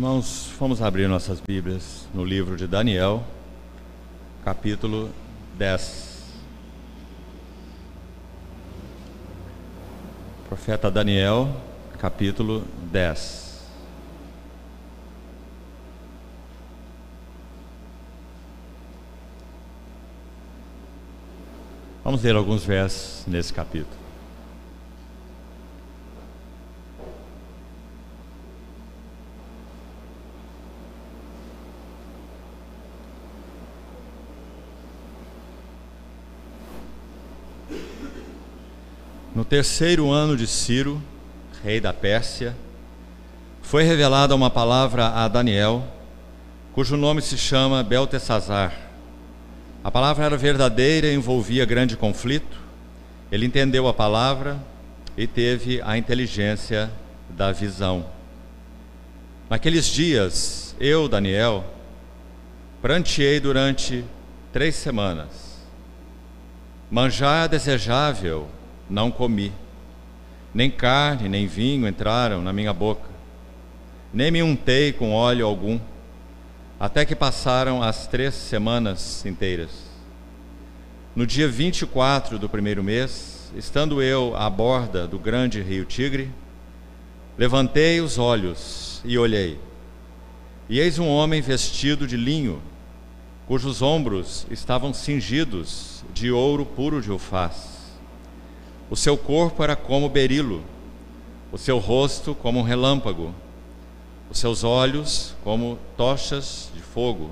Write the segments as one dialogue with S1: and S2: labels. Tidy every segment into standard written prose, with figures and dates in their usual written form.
S1: Irmãos, vamos abrir nossas Bíblias no livro de Daniel, capítulo 10. Profeta Daniel, capítulo 10. Vamos ler alguns versos nesse capítulo. No terceiro ano de Ciro, rei da Pérsia, foi revelada uma palavra a Daniel, cujo nome se chama Beltesazar. A palavra era verdadeira e envolvia grande conflito. Ele entendeu a palavra e teve a inteligência da visão. Naqueles dias, eu, Daniel, pranteei durante 3 semanas. Manjar desejável não comi, nem carne nem vinho entraram na minha boca, nem me untei com óleo algum, até que passaram as 3 semanas inteiras. No dia 24 do primeiro mês, estando eu à borda do grande rio Tigre, levantei os olhos e olhei, e eis um homem vestido de linho, cujos ombros estavam cingidos de ouro puro de Ufaz. O seu corpo era como berilo, o seu rosto como um relâmpago, os seus olhos como tochas de fogo.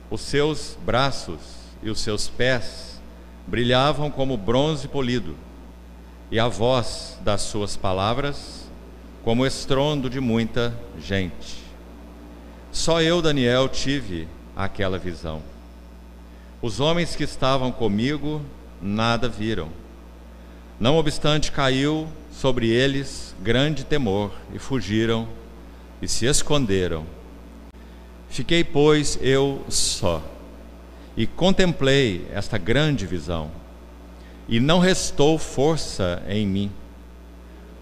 S1: Os seus braços e os seus pés brilhavam como bronze polido, e a voz das suas palavras como o estrondo de muita gente. Só eu, Daniel, tive aquela visão. Os homens que estavam comigo nada viram. Não obstante, caiu sobre eles grande temor, e fugiram e se esconderam. Fiquei, pois, eu só, e contemplei esta grande visão, e não restou força em mim.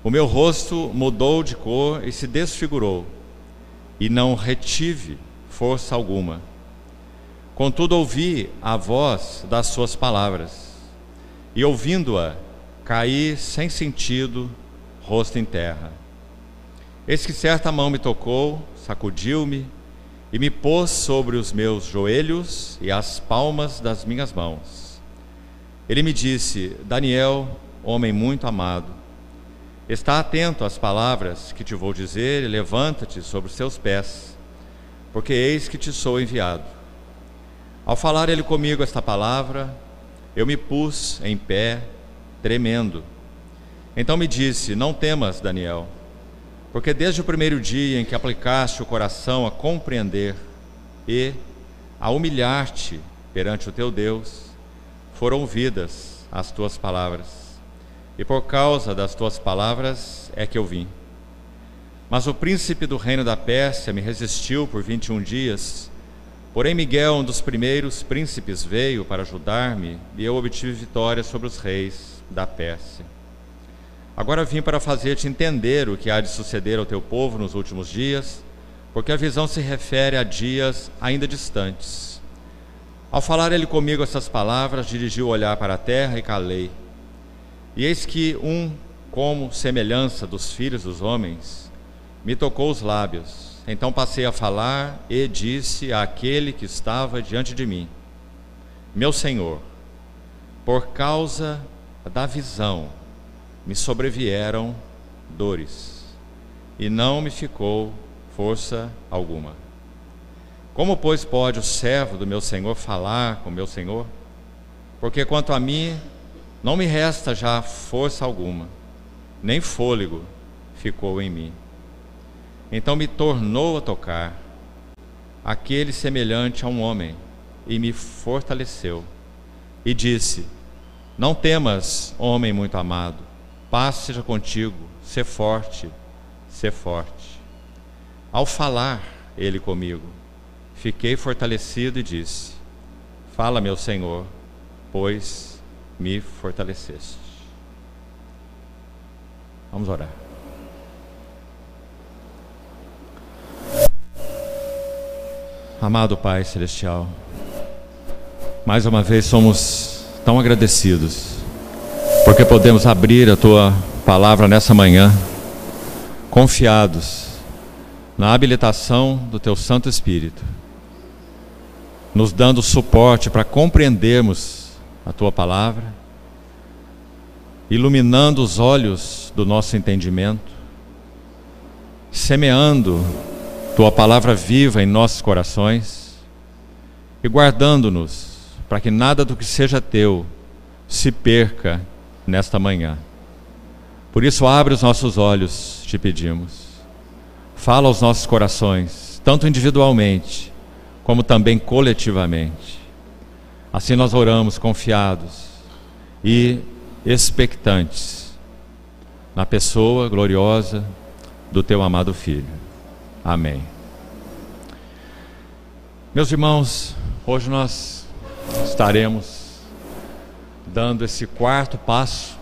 S1: O meu rosto mudou de cor e se desfigurou, e não retive força alguma. Contudo, ouvi a voz das suas palavras, e ouvindo-a, caí sem sentido, rosto em terra. Eis que certa mão me tocou, sacudiu-me e me pôs sobre os meus joelhos e as palmas das minhas mãos. Ele me disse: Daniel, homem muito amado, está atento às palavras que te vou dizer e levanta-te sobre os teus pés, porque eis que te sou enviado. Ao falar ele comigo esta palavra, eu me pus em pé, tremendo. Então me disse: não temas, Daniel, porque desde o primeiro dia em que aplicaste o coração a compreender e a humilhar-te perante o teu Deus, foram ouvidas as tuas palavras, e por causa das tuas palavras é que eu vim. Mas o príncipe do reino da Pérsia me resistiu por 21 dias, porém Miguel, um dos primeiros príncipes, veio para ajudar-me, e eu obtive vitória sobre os reis da Pérsia. Agora vim para fazer-te entender o que há de suceder ao teu povo nos últimos dias, porque a visão se refere a dias ainda distantes. Ao falar ele comigo essas palavras, dirigi o olhar para a terra e calei. E eis que como semelhança dos filhos dos homens, me tocou os lábios. Então passei a falar e disse àquele que estava diante de mim: meu Senhor, por causa da visão me sobrevieram dores, e não me ficou força alguma. Como, pois, pode o servo do meu Senhor falar com meu Senhor? Porque quanto a mim, não me resta já força alguma, nem fôlego ficou em mim. Então me tornou a tocar aquele semelhante a um homem, e me fortaleceu, e disse: não temas, homem muito amado, paz seja contigo, sê forte, sê forte. Ao falar ele comigo, fiquei fortalecido e disse: fala, meu Senhor, pois me fortaleceste. Vamos orar. Amado Pai Celestial, mais uma vez somos tão agradecidos porque podemos abrir a Tua palavra nessa manhã, confiados na habilitação do Teu Santo Espírito, nos dando suporte para compreendermos a Tua palavra, iluminando os olhos do nosso entendimento, semeando Tua palavra viva em nossos corações e guardando-nos para que nada do que seja Teu se perca nesta manhã. Por isso, abre os nossos olhos, te pedimos. Fala aos nossos corações, tanto individualmente como também coletivamente. Assim nós oramos confiados e expectantes na pessoa gloriosa do Teu amado Filho. Amém. Meus irmãos, hoje nós estaremos dando esse quarto passo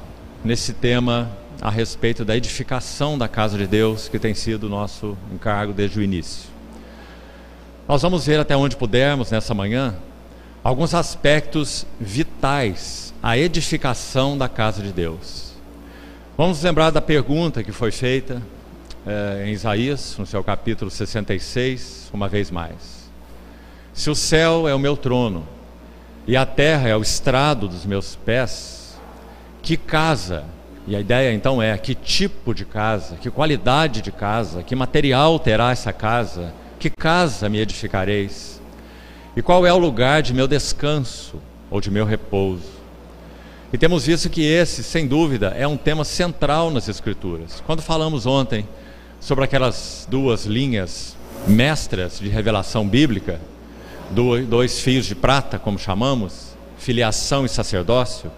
S1: nesse tema a respeito da edificação da casa de Deus, que tem sido o nosso encargo desde o início. Nós vamos ver até onde pudermos nessa manhã alguns aspectos vitais à edificação da casa de Deus. Vamos lembrar da pergunta que foi feita em Isaías, no seu capítulo 66, uma vez mais. Se o céu é o meu trono e a terra é o estrado dos meus pés, que casa, e a ideia então é que tipo de casa, que qualidade de casa, que material terá essa casa, que casa me edificareis? E qual é o lugar de meu descanso ou de meu repouso? E temos visto que esse, sem dúvida, é um tema central nas Escrituras. Quando falamos ontem sobre aquelas duas linhas mestras de revelação bíblica, dois fios de prata, como chamamos, filiação e sacerdócio,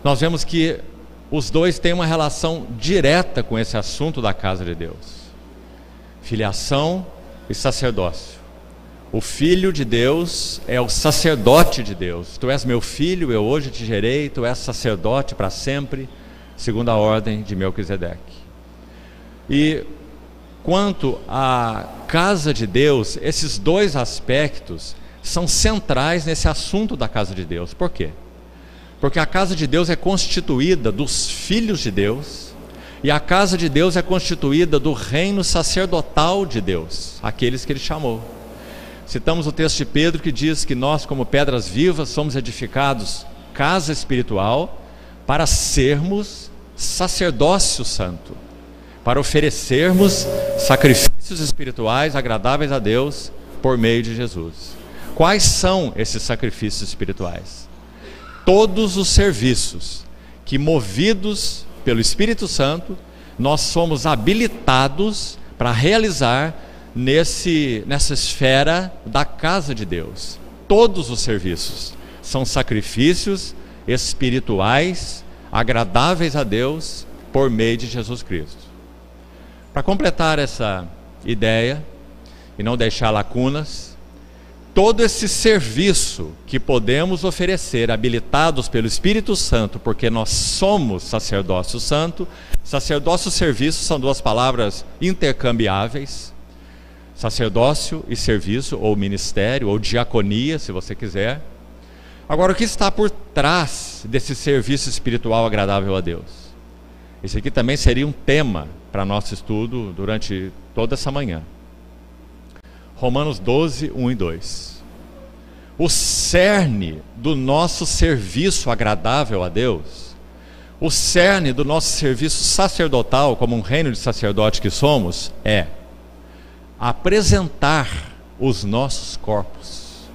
S1: nós vemos que os dois têm uma relação direta com esse assunto da casa de Deus. Filiação e sacerdócio. O Filho de Deus é o sacerdote de Deus. Tu és meu filho, eu hoje te gerei, tu és sacerdote para sempre, segundo a ordem de Melquisedeque. E quanto à casa de Deus, esses dois aspectos são centrais nesse assunto da casa de Deus. Por quê? Porque a casa de Deus é constituída dos filhos de Deus, e a casa de Deus é constituída do reino sacerdotal de Deus, aqueles que Ele chamou. Citamos o texto de Pedro que diz que nós, como pedras vivas, somos edificados casa espiritual para sermos sacerdócio santo, para oferecermos sacrifícios espirituais agradáveis a Deus por meio de Jesus. Quais são esses sacrifícios espirituais? Todos os serviços que, movidos pelo Espírito Santo, nós somos habilitados para realizar nessa esfera da casa de Deus. Todos os serviços são sacrifícios espirituais agradáveis a Deus por meio de Jesus Cristo. Para completar essa ideia e não deixar lacunas, todo esse serviço que podemos oferecer, habilitados pelo Espírito Santo, porque nós somos sacerdócio santo. Sacerdócio e serviço são duas palavras intercambiáveis. Sacerdócio e serviço, ou ministério, ou diaconia, se você quiser. Agora, o que está por trás desse serviço espiritual agradável a Deus? Esse aqui também seria um tema para nosso estudo durante toda essa manhã. Romanos 12, 1 e 2. O cerne do nosso serviço agradável a Deus, o cerne do nosso serviço sacerdotal, como um reino de sacerdote que somos, é apresentar os nossos corpos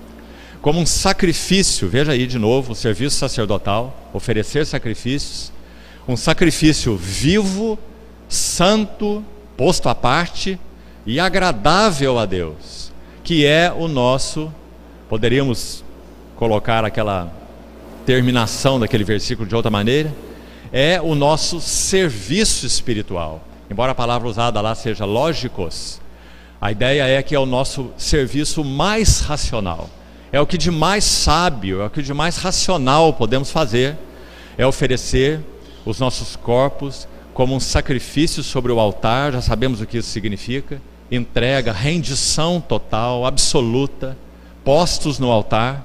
S1: como um sacrifício. Veja aí de novo o serviço sacerdotal, oferecer sacrifícios, um sacrifício vivo, santo, posto à parte e agradável a Deus, que é o nosso, poderíamos colocar aquela terminação daquele versículo de outra maneira, é o nosso serviço espiritual. Embora a palavra usada lá seja lógicos, a ideia é que é o nosso serviço mais racional, é o que de mais sábio, é o que de mais racional podemos fazer, é oferecer os nossos corpos como um sacrifício sobre o altar. Já sabemos o que isso significa, entrega, rendição total, absoluta, postos no altar,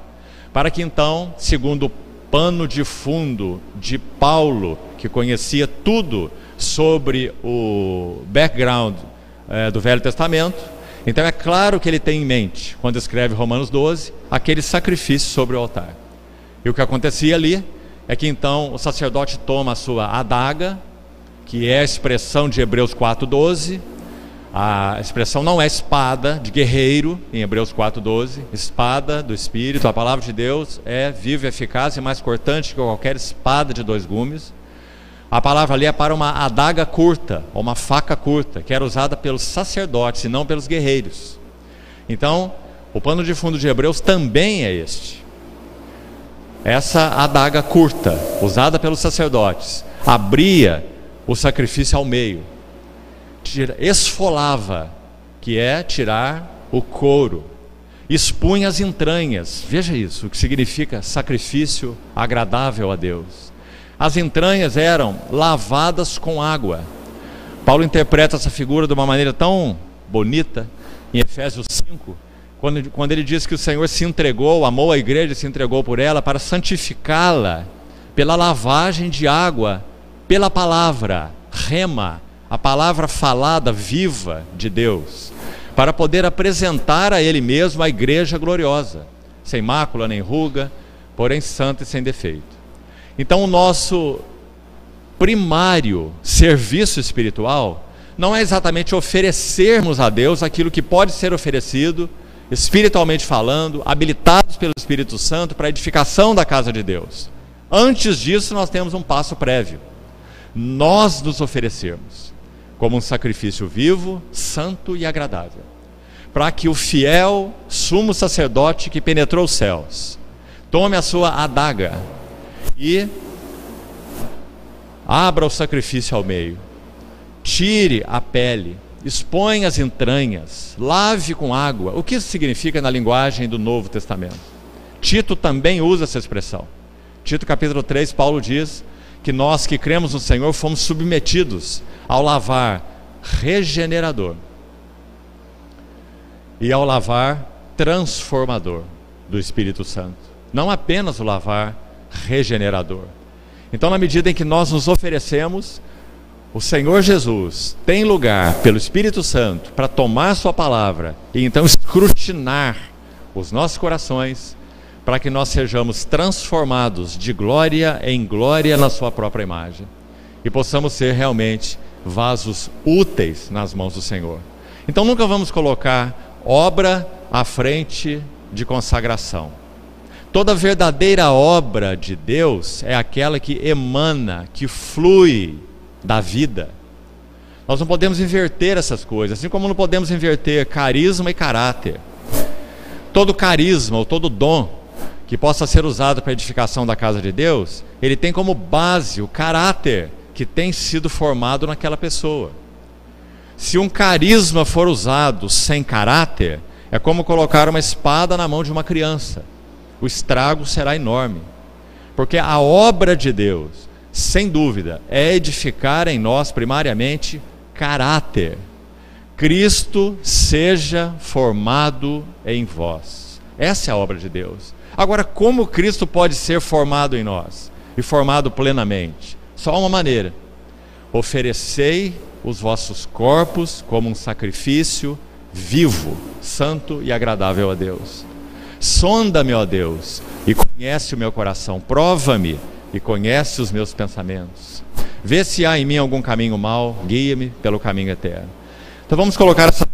S1: para que então, segundo o pano de fundo de Paulo, que conhecia tudo sobre o background do Velho Testamento, então é claro que ele tem em mente, quando escreve Romanos 12, aquele sacrifício sobre o altar. E o que acontecia ali é que então o sacerdote toma a sua adaga, que é a expressão de Hebreus 4:12. A expressão não é espada de guerreiro, em Hebreus 4:12, espada do Espírito. A palavra de Deus é viva, eficaz e mais cortante que qualquer espada de 2 gumes. A palavra ali é para uma adaga curta, ou uma faca curta, que era usada pelos sacerdotes e não pelos guerreiros. Então, o pano de fundo de Hebreus também é este. Essa adaga curta, usada pelos sacerdotes, abria o sacrifício ao meio, esfolava, que é tirar o couro, expunha as entranhas. Veja isso, o que significa sacrifício agradável a Deus. As entranhas eram lavadas com água. Paulo interpreta essa figura de uma maneira tão bonita em Efésios 5, quando ele diz que o Senhor se entregou, amou a igreja e se entregou por ela para santificá-la pela lavagem de água, pela palavra, rema, a palavra falada, viva de Deus, para poder apresentar a Ele mesmo a igreja gloriosa, sem mácula nem ruga, porém santa e sem defeito. Então o nosso primário serviço espiritual não é exatamente oferecermos a Deus aquilo que pode ser oferecido, espiritualmente falando, habilitados pelo Espírito Santo para a edificação da casa de Deus. Antes disso nós temos um passo prévio: nós nos oferecermos como um sacrifício vivo, santo e agradável, para que o fiel sumo sacerdote que penetrou os céus tome a sua adaga e abra o sacrifício ao meio, tire a pele, exponha as entranhas, lave com água. O que isso significa na linguagem do Novo Testamento? Tito também usa essa expressão. Tito capítulo 3, Paulo diz que nós que cremos no Senhor fomos submetidos ao lavar regenerador e ao lavar transformador do Espírito Santo, não apenas o lavar regenerador. Então, na medida em que nós nos oferecemos, o Senhor Jesus tem lugar pelo Espírito Santo para tomar sua palavra e então escrutinar os nossos corações, para que nós sejamos transformados de glória em glória na sua própria imagem e possamos ser realmente vasos úteis nas mãos do Senhor. Então nunca vamos colocar obra à frente de consagração. Toda verdadeira obra de Deus é aquela que emana, que flui da vida. Nós não podemos inverter essas coisas, assim como não podemos inverter carisma e caráter. Todo carisma ou todo dom que possa ser usado para a edificação da casa de Deus, ele tem como base o caráter que tem sido formado naquela pessoa. Se um carisma for usado sem caráter, é como colocar uma espada na mão de uma criança. O estrago será enorme, porque a obra de Deus, sem dúvida, é edificar em nós primariamente caráter. Cristo seja formado em vós. Essa é a obra de Deus. Agora, como Cristo pode ser formado em nós e formado plenamente? Só uma maneira: oferecei os vossos corpos como um sacrifício vivo, santo e agradável a Deus. Sonda-me, ó Deus, e conhece o meu coração. Prova-me e conhece os meus pensamentos. Vê se há em mim algum caminho mau, guia-me pelo caminho eterno. Então vamos colocar esses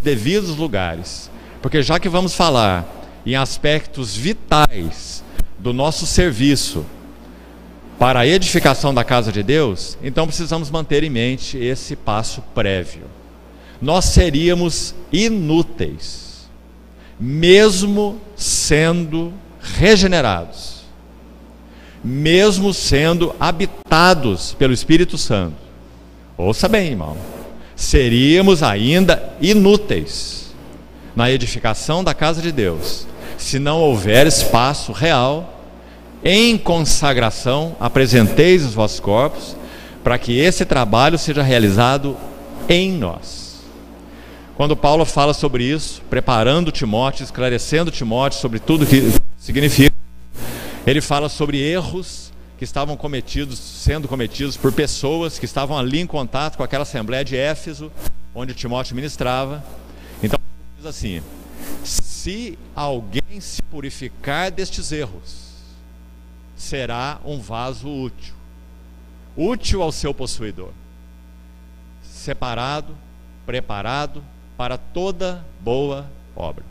S1: devidos lugares, porque já que vamos falar em aspectos vitais do nosso serviço para a edificação da casa de Deus, então precisamos manter em mente esse passo prévio. Nós seríamos inúteis, mesmo sendo regenerados, mesmo sendo habitados pelo Espírito Santo. Ouça bem, irmão, seríamos ainda inúteis na edificação da casa de Deus, se não houver espaço real. Em consagração, apresenteis os vossos corpos, para que esse trabalho seja realizado em nós. quando Paulo fala sobre isso, preparando Timóteo, esclarecendo Timóteo sobre tudo que significa, ele fala sobre erros que estavam sendo cometidos por pessoas que estavam ali em contato com aquela assembleia de Éfeso, onde Timóteo ministrava. Então, diz assim: se alguém se purificar destes erros, será um vaso útil ao seu possuidor, separado, preparado para toda boa obra.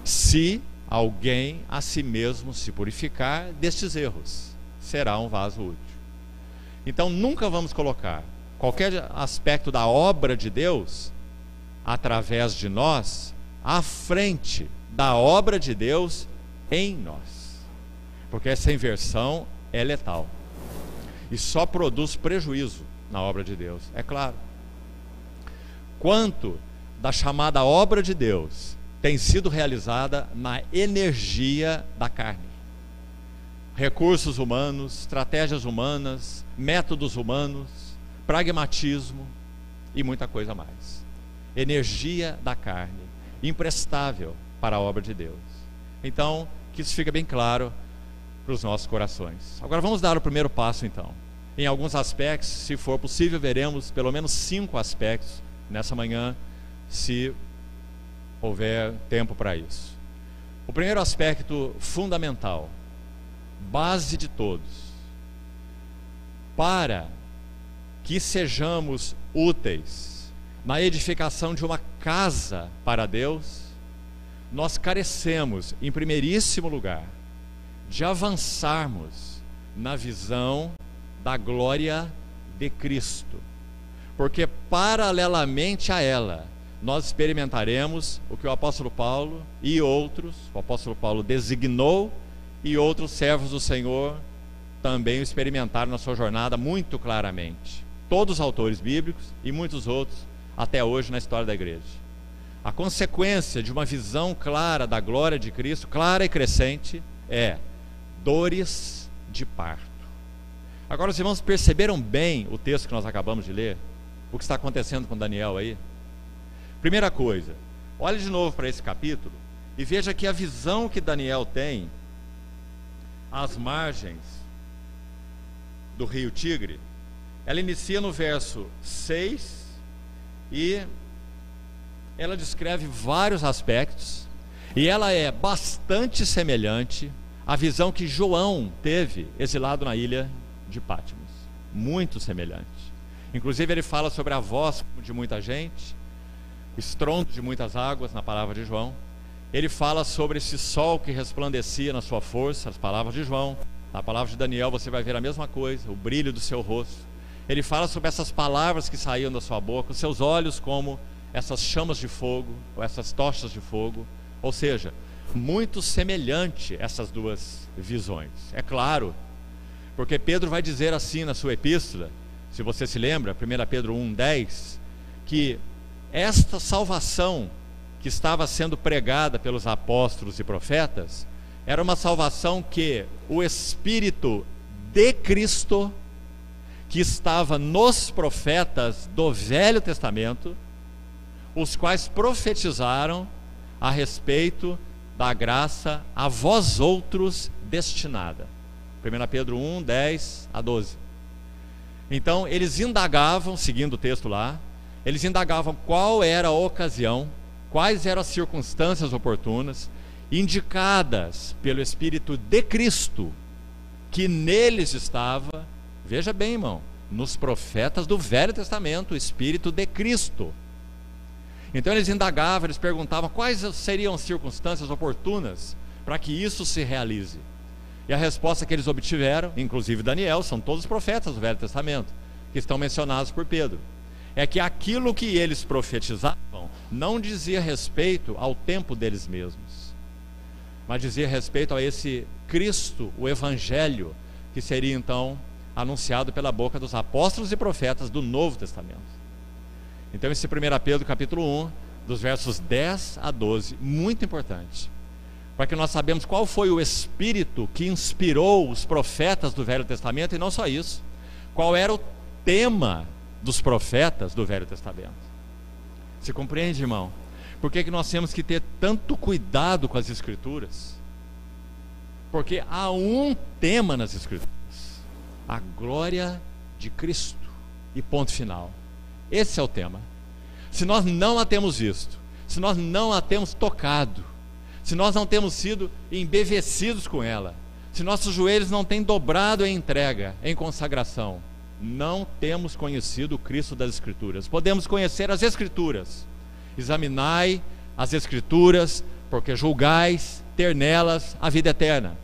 S1: Se alguém a si mesmo se purificar destes erros, será um vaso útil. Então nunca vamos colocar qualquer aspecto da obra de Deus através de nós à frente da obra de Deus em nós, porque essa inversão é letal e só produz prejuízo na obra de Deus. É claro, quanto da chamada obra de Deus tem sido realizada na energia da carne, recursos humanos, estratégias humanas, métodos humanos, pragmatismo e muita coisa mais. Energia da carne, imprestável para a obra de Deus. Então, que isso fique bem claro para os nossos corações. Agora vamos dar o primeiro passo então. Em alguns aspectos, se for possível, veremos pelo menos 5 aspectos nessa manhã, se houver tempo para isso. O primeiro aspecto fundamental, base de todos, para que sejamos úteis na edificação de uma casa para Deus, nós carecemos, em primeiríssimo lugar, de avançarmos na visão da glória de Cristo, porque paralelamente a ela nós experimentaremos o que o apóstolo Paulo e outros, o apóstolo Paulo designou e outros servos do Senhor também o experimentaram na sua jornada muito claramente. Todos os autores bíblicos e muitos outros até hoje na história da igreja. A consequência de uma visão clara da glória de Cristo, clara e crescente, é dores de parto. Agora os irmãos perceberam bem o texto que nós acabamos de ler? O que está acontecendo com Daniel aí? Primeira coisa, olhe de novo para esse capítulo e veja que a visão que Daniel tem às margens do rio Tigre, ela inicia no verso 6 e ela descreve vários aspectos e ela é bastante semelhante à visão que João teve exilado na ilha de Patmos, muito semelhante. Inclusive ele fala sobre a voz de muita gente, estrondo de muitas águas na palavra de João. Ele fala sobre esse sol que resplandecia na sua força, as palavras de João. Na palavra de Daniel você vai ver a mesma coisa, o brilho do seu rosto. Ele fala sobre essas palavras que saíam da sua boca, os seus olhos como essas chamas de fogo, ou essas tochas de fogo. Ou seja, muito semelhante essas duas visões. É claro, porque Pedro vai dizer assim na sua epístola, se você se lembra, 1 Pedro 1,10, que esta salvação que estava sendo pregada pelos apóstolos e profetas era uma salvação que o Espírito de Cristo, que estava nos profetas do Velho Testamento, os quais profetizaram a respeito da graça a vós outros destinada. 1 Pedro 1, 10 a 12. Então eles indagavam, seguindo o texto lá, eles indagavam qual era a ocasião, quais eram as circunstâncias oportunas, indicadas pelo Espírito de Cristo, que neles estava, veja bem, irmão, nos profetas do Velho Testamento, o Espírito de Cristo. Então eles indagavam, eles perguntavam quais seriam as circunstâncias oportunas para que isso se realize. E a resposta que eles obtiveram, inclusive Daniel, são todos os profetas do Velho Testamento, que estão mencionados por Pedro, é que aquilo que eles profetizavam não dizia respeito ao tempo deles mesmos, mas dizia respeito a esse Cristo, o Evangelho, que seria então anunciado pela boca dos apóstolos e profetas do Novo Testamento. Então esse 1 Pedro capítulo 1, dos versos 10 a 12, muito importante, para que nós sabemos qual foi o Espírito que inspirou os profetas do Velho Testamento, e não só isso, qual era o tema dos profetas do Velho Testamento. Você compreende, irmão? Por que nós temos que ter tanto cuidado com as Escrituras? Porque há um tema nas Escrituras: a glória de Cristo. E ponto final. Esse é o tema. Se nós não a temos visto, se nós não a temos tocado, se nós não temos sido embevecidos com ela, se nossos joelhos não têm dobrado em entrega, em consagração, não temos conhecido o Cristo das Escrituras. Podemos conhecer as Escrituras. Examinai as Escrituras, porque julgais ter nelas a vida eterna.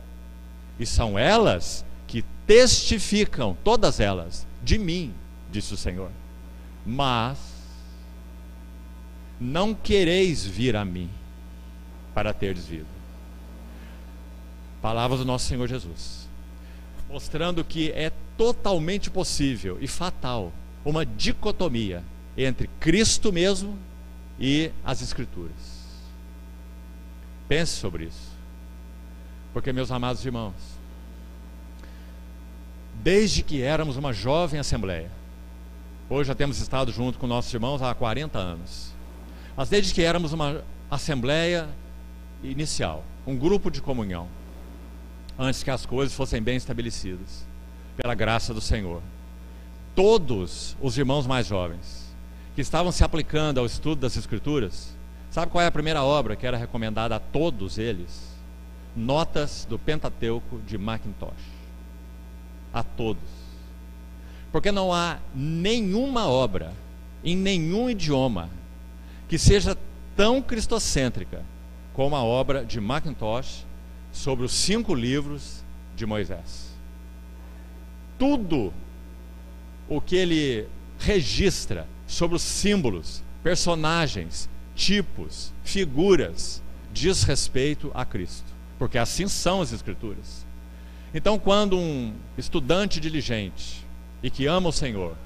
S1: E são elas que testificam, todas elas, de mim, disse o Senhor. Mas não quereis vir a mim para teres vida. Palavras do nosso Senhor Jesus, mostrando que é totalmente possível e fatal uma dicotomia entre Cristo mesmo e as Escrituras. Pense sobre isso, porque, meus amados irmãos, desde que éramos uma jovem assembleia, hoje já temos estado junto com nossos irmãos há 40 anos, mas desde que éramos uma assembleia inicial, um grupo de comunhão, antes que as coisas fossem bem estabelecidas, pela graça do Senhor, todos os irmãos mais jovens que estavam se aplicando ao estudo das Escrituras, sabe qual é a primeira obra que era recomendada a todos eles? Notas do Pentateuco de Mackintosh. A todos. Porque não há nenhuma obra, em nenhum idioma, que seja tão cristocêntrica como a obra de Mackintosh sobre os 5 livros de Moisés. Tudo o que ele registra sobre os símbolos, personagens, tipos, figuras, diz respeito a Cristo, porque assim são as Escrituras. Então, quando um estudante diligente e que ama o Senhor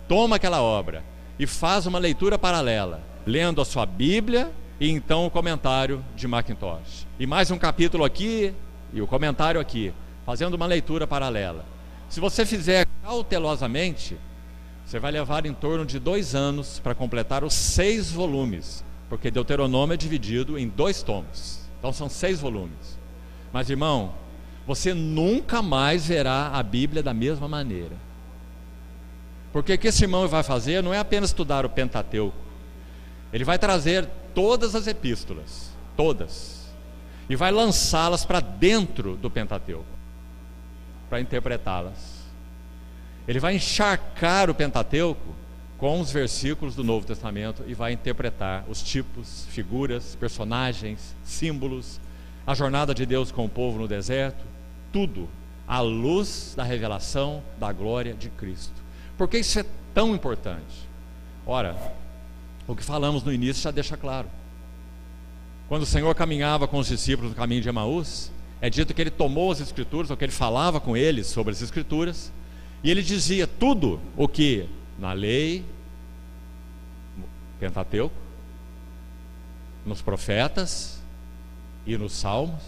S1: toma aquela obra e faz uma leitura paralela, lendo a sua Bíblia e então o comentário de Mackintosh, e mais um capítulo aqui e o comentário aqui, fazendo uma leitura paralela, se você fizer cautelosamente, você vai levar em torno de 2 anos para completar os 6 volumes, porque Deuteronômio é dividido em 2 tomos, então são 6 volumes. Mas, irmão, você nunca mais verá a Bíblia da mesma maneira, porque o que esse irmão vai fazer não é apenas estudar o Pentateuco, ele vai trazer todas as epístolas, todas, e vai lançá-las para dentro do Pentateuco, para interpretá-las. Ele vai encharcar o Pentateuco com os versículos do Novo Testamento e vai interpretar os tipos, figuras, personagens, símbolos, a jornada de Deus com o povo no deserto, tudo à luz da revelação da glória de Cristo. Por que isso é tão importante? Ora, o que falamos no início já deixa claro. Quando o Senhor caminhava com os discípulos no caminho de Emaús, é dito que ele tomou as Escrituras, ou que ele falava com eles sobre as Escrituras, e ele dizia tudo o que na lei, Pentateuco, nos profetas e nos salmos,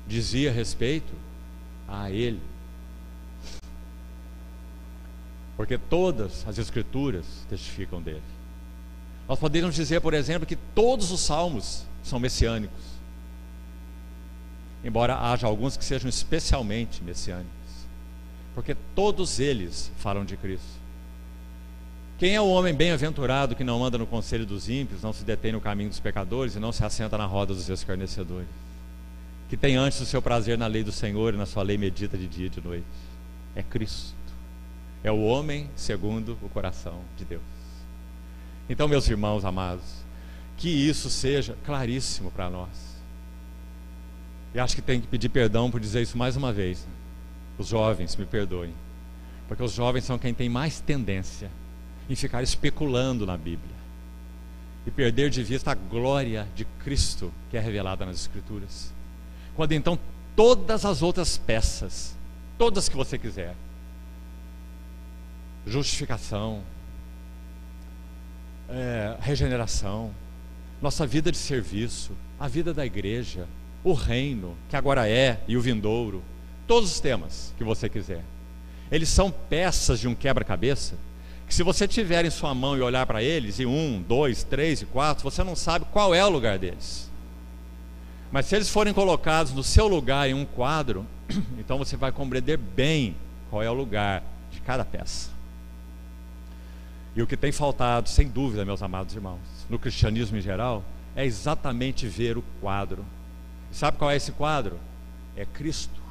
S1: dizia respeito a ele. Porque todas as Escrituras testificam dele. Nós podemos dizer, por exemplo, que todos os salmos são messiânicos, embora haja alguns que sejam especialmente messiânicos, porque todos eles falam de Cristo. Quem é o homem bem-aventurado que não anda no conselho dos ímpios, não se detém no caminho dos pecadores e não se assenta na roda dos escarnecedores? Que tem antes o seu prazer na lei do Senhor e na sua lei medita de dia e de noite? É Cristo. É o homem segundo o coração de Deus. Então, meus irmãos amados, que isso seja claríssimo para nós. E acho que tenho que pedir perdão por dizer isso mais uma vez. Os jovens, me perdoem, porque os jovens são quem tem mais tendência em ficar especulando na Bíblia e perder de vista a glória de Cristo que é revelada nas Escrituras, quando então todas as outras peças, todas que você quiser, justificação, regeneração, nossa vida de serviço, a vida da igreja, o reino que agora é e o vindouro, todos os temas que você quiser, eles são peças de um quebra-cabeça que se você tiver em sua mão e olhar para eles, e 1, 2, 3 e 4, você não sabe qual é o lugar deles. Mas se eles forem colocados no seu lugar em um quadro, então você vai compreender bem qual é o lugar de cada peça. E o que tem faltado, sem dúvida, meus amados irmãos, no cristianismo em geral, é exatamente ver o quadro. E sabe qual é esse quadro? É Cristo.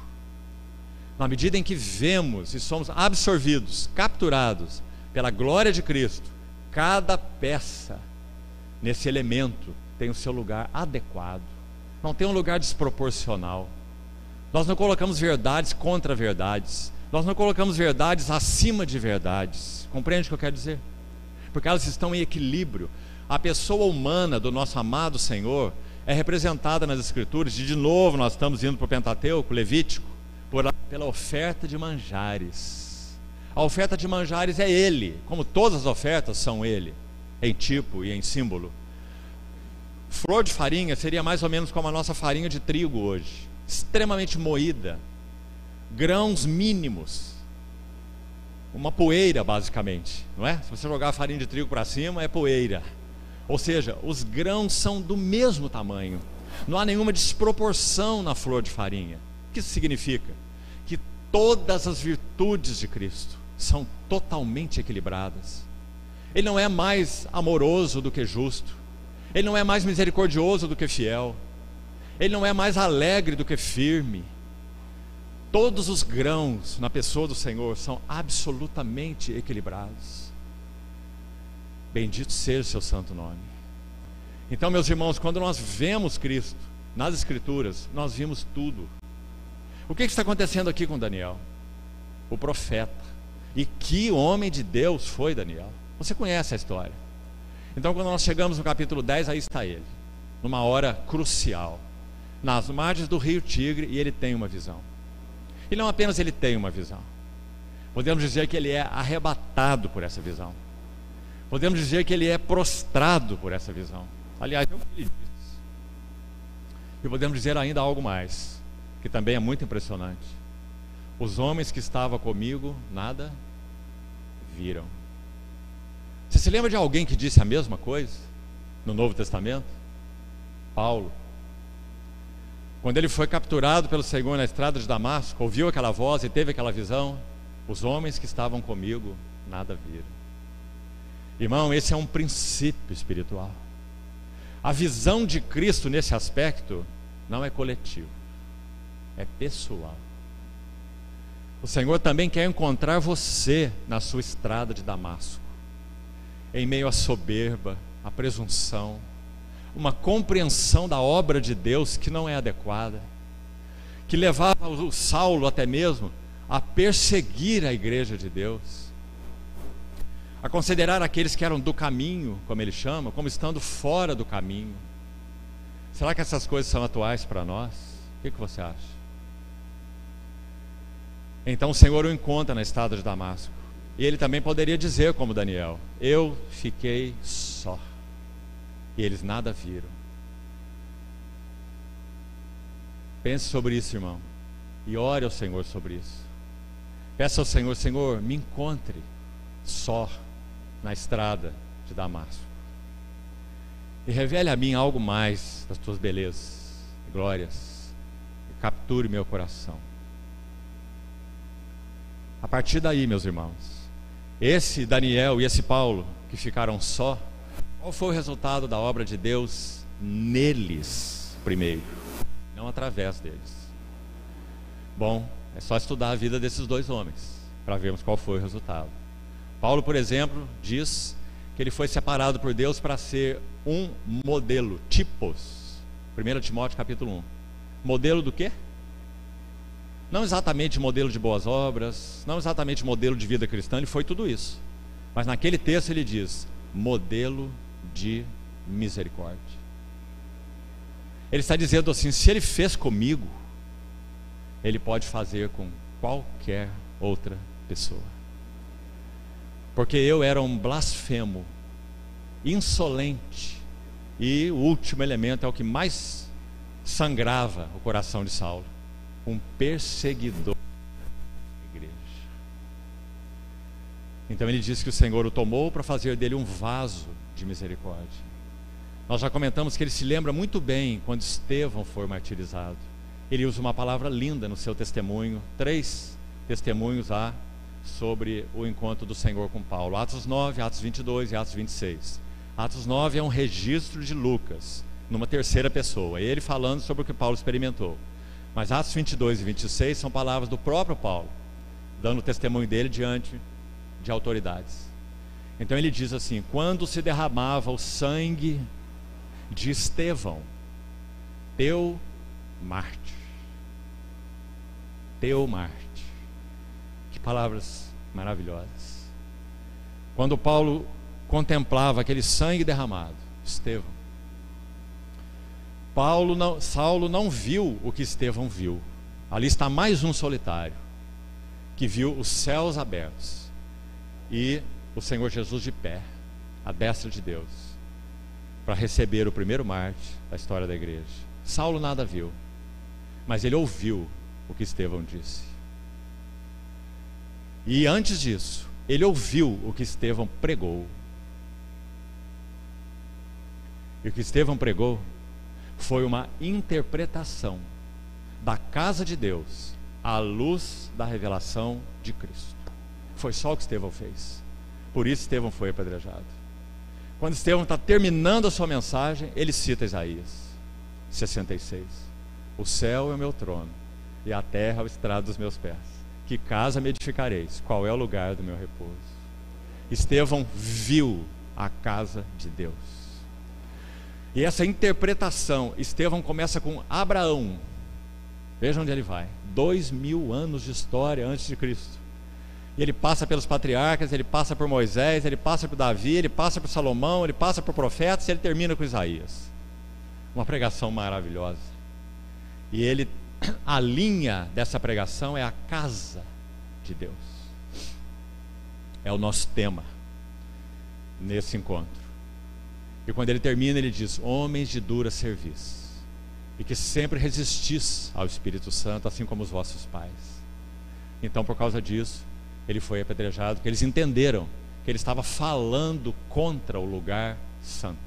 S1: Na medida em que vemos e somos absorvidos, capturados pela glória de Cristo, cada peça nesse elemento tem o seu lugar adequado. Não tem um lugar desproporcional. Nós não colocamos verdades contra verdades. Nós não colocamos verdades acima de verdades. Compreende o que eu quero dizer? Porque elas estão em equilíbrio. A pessoa humana do nosso amado Senhor é representada nas Escrituras, e de novo nós estamos indo para o Pentateuco, Levítico, pela oferta de manjares. A oferta de manjares é Ele, como todas as ofertas são Ele, em tipo e em símbolo. Flor de farinha seria mais ou menos como a nossa farinha de trigo hoje, extremamente moída, grãos mínimos, uma poeira basicamente, não é? Se você jogar a farinha de trigo para cima, é poeira. Ou seja, os grãos são do mesmo tamanho, não há nenhuma desproporção na flor de farinha. O que isso significa? Que todas as virtudes de Cristo são totalmente equilibradas. Ele não é mais amoroso do que justo, Ele não é mais misericordioso do que fiel, Ele não é mais alegre do que firme. Todos os grãos na pessoa do Senhor são absolutamente equilibrados. Bendito seja o seu santo nome. Então, meus irmãos, quando nós vemos Cristo nas Escrituras, nós vimos tudo. O que está acontecendo aqui com Daniel? O profeta. E que homem de Deus foi Daniel? Você conhece a história. Então, quando nós chegamos no capítulo 10, aí está ele, numa hora crucial, nas margens do rio Tigre, e ele tem uma visão. E não apenas ele tem uma visão, podemos dizer que ele é arrebatado por essa visão. Podemos dizer que ele é prostrado por essa visão. Aliás, é o que ele diz. E podemos dizer ainda algo mais, que também é muito impressionante. Os homens que estavam comigo nada viram. Você se lembra de alguém que disse a mesma coisa no Novo Testamento? Paulo. Quando ele foi capturado pelo Senhor na estrada de Damasco, ouviu aquela voz e teve aquela visão. Os homens que estavam comigo nada viram. Irmão, esse é um princípio espiritual. A visão de Cristo nesse aspecto não é coletivo, é pessoal. O Senhor também quer encontrar você na sua estrada de Damasco, em meio à soberba, à presunção, uma compreensão da obra de Deus que não é adequada, que levava o Saulo até mesmo a perseguir a igreja de Deus, a considerar aqueles que eram do caminho, como ele chama, como estando fora do caminho. Será que essas coisas são atuais para nós? O que você acha? Então o Senhor o encontra na estrada de Damasco, e ele também poderia dizer como Daniel: eu fiquei só, e eles nada viram. Pense sobre isso, irmão, e ore ao Senhor sobre isso. Peça ao Senhor: Senhor, me encontre só na estrada de Damasco, e revele a mim algo mais das tuas belezas e glórias, e capture meu coração. A partir daí, meus irmãos, esse Daniel e esse Paulo que ficaram só, qual foi o resultado da obra de Deus neles primeiro, não através deles? Bom, é só estudar a vida desses dois homens para vermos qual foi o resultado. Paulo, por exemplo, diz que ele foi separado por Deus para ser um modelo, tipos. 1 Timóteo capítulo 1. Modelo do quê? Não exatamente modelo de boas obras, não exatamente modelo de vida cristã, ele foi tudo isso. Mas naquele texto ele diz: modelo de misericórdia. Ele está dizendo assim: se ele fez comigo, ele pode fazer com qualquer outra pessoa. Porque eu era um blasfemo, insolente, e o último elemento é o que mais sangrava o coração de Saulo: um perseguidor da igreja. Então ele diz que o Senhor o tomou para fazer dele um vaso de misericórdia. Nós já comentamos que ele se lembra muito bem quando Estevão foi martirizado. Ele usa uma palavra linda no seu testemunho, 3 testemunhos há sobre o encontro do Senhor com Paulo: Atos 9, Atos 22 e Atos 26. Atos 9 é um registro de Lucas, numa terceira pessoa, ele falando sobre o que Paulo experimentou. Mas Atos 22 e 26 são palavras do próprio Paulo, dando o testemunho dele diante de autoridades. Então ele diz assim: quando se derramava o sangue de Estevão, teu mártir. Teu mártir. Que palavras maravilhosas. Quando Paulo contemplava aquele sangue derramado, Estevão, Saulo não viu o que Estevão viu. Ali está mais um solitário, que viu os céus abertos e o Senhor Jesus de pé, à destra de Deus, para receber o primeiro mártir da história da igreja. Saulo nada viu, mas ele ouviu o que Estevão disse. E antes disso, ele ouviu o que Estevão pregou. E o que Estevão pregou foi uma interpretação da casa de Deus à luz da revelação de Cristo. Foi só o que Estevão fez. Por isso Estevão foi apedrejado. Quando Estevão está terminando a sua mensagem, ele cita Isaías 66. O céu é o meu trono e a terra é o estrado dos meus pés. Que casa me edificareis? Qual é o lugar do meu repouso? Estevão viu a casa de Deus. E essa interpretação, Estevão começa com Abraão. Veja onde ele vai. 2000 anos de história antes de Cristo. E ele passa pelos patriarcas, ele passa por Moisés, ele passa por Davi, ele passa por Salomão, ele passa por profetas e ele termina com Isaías. Uma pregação maravilhosa. E ele, a linha dessa pregação é a casa de Deus. É o nosso tema nesse encontro. E quando ele termina, ele diz: homens de dura cerviz, e que sempre resistis ao Espírito Santo, assim como os vossos pais. Então, por causa disso, ele foi apedrejado, porque eles entenderam que ele estava falando contra o lugar santo.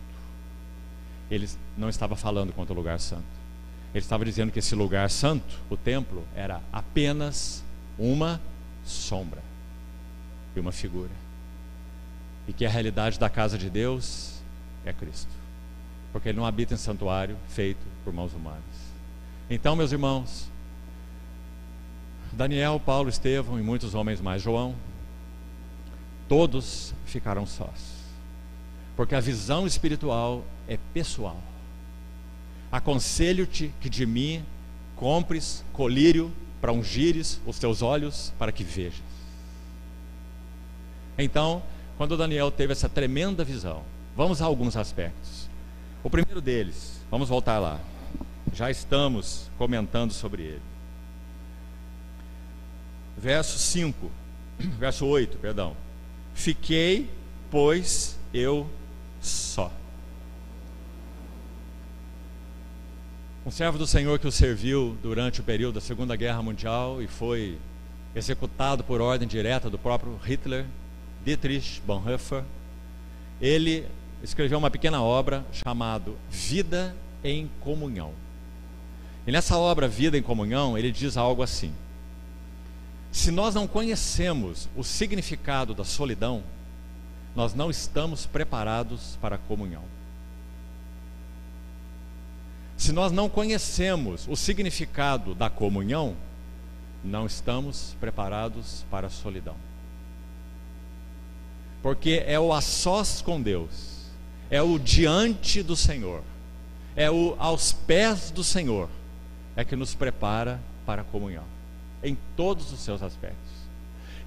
S1: Ele não estava falando contra o lugar santo. Ele estava dizendo que esse lugar santo, o templo, era apenas uma sombra e uma figura. E que a realidade da casa de Deus é Cristo, porque ele não habita em santuário feito por mãos humanas. Então, meus irmãos, Daniel, Paulo, Estevão e muitos homens mais, João, todos ficaram sós, porque a visão espiritual é pessoal. Aconselho-te que de mim compres colírio para ungires os teus olhos para que vejas. Então, quando Daniel teve essa tremenda visão, vamos a alguns aspectos. O primeiro deles, vamos voltar lá, já estamos comentando sobre ele. Verso 8, perdão. Fiquei, pois, eu só. Um servo do Senhor que o serviu durante o período da Segunda Guerra Mundial e foi executado por ordem direta do próprio Hitler, Dietrich Bonhoeffer, ele escreveu uma pequena obra chamada Vida em Comunhão. E nessa obra Vida em Comunhão, ele diz algo assim: se nós não conhecemos o significado da solidão, nós não estamos preparados para a comunhão. Se nós não conhecemos o significado da comunhão, não estamos preparados para a solidão. Porque é o a sós com Deus, é o diante do Senhor, é o aos pés do Senhor, é que nos prepara para a comunhão, em todos os seus aspectos.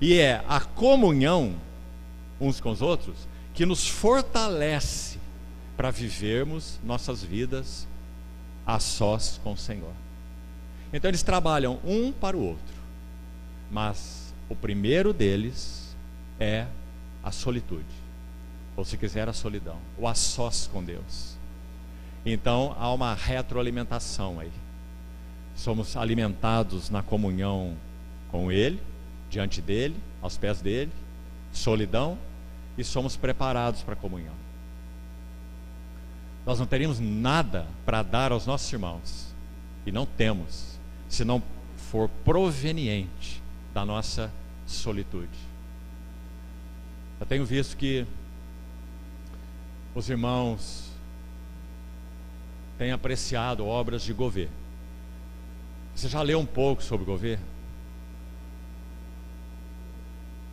S1: E é a comunhão uns com os outros que nos fortalece para vivermos nossas vidas a sós com o Senhor. Então eles trabalham um para o outro, mas o primeiro deles é a solitude, ou se quiser a solidão, o a sós com Deus. Então há uma retroalimentação aí. Somos alimentados na comunhão com Ele, diante dEle, aos pés dEle, solidão e somos preparados para a comunhão. Nós não teríamos nada para dar aos nossos irmãos, e não temos, se não for proveniente da nossa solitude. Eu tenho visto que os irmãos têm apreciado obras de Gouveia. Você já leu um pouco sobre Gouveia?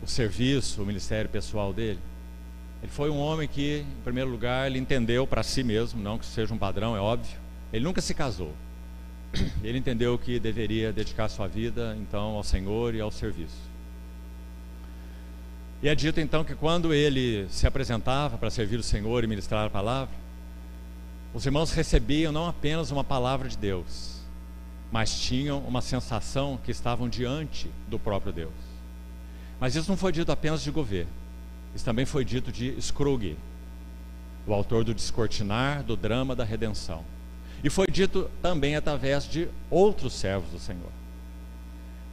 S1: O serviço, o ministério pessoal dele? Ele foi um homem que, em primeiro lugar, ele entendeu para si mesmo, não que seja um padrão, é óbvio. Ele nunca se casou. Ele entendeu que deveria dedicar sua vida, então, ao Senhor e ao serviço. E é dito, então, que quando ele se apresentava para servir o Senhor e ministrar a palavra, os irmãos recebiam não apenas uma palavra de Deus, mas tinham uma sensação que estavam diante do próprio Deus. Mas isso não foi dito apenas de Gouveia. Isso também foi dito de Scrooge, o autor do Descortinar do Drama da Redenção. E foi dito também através de outros servos do Senhor.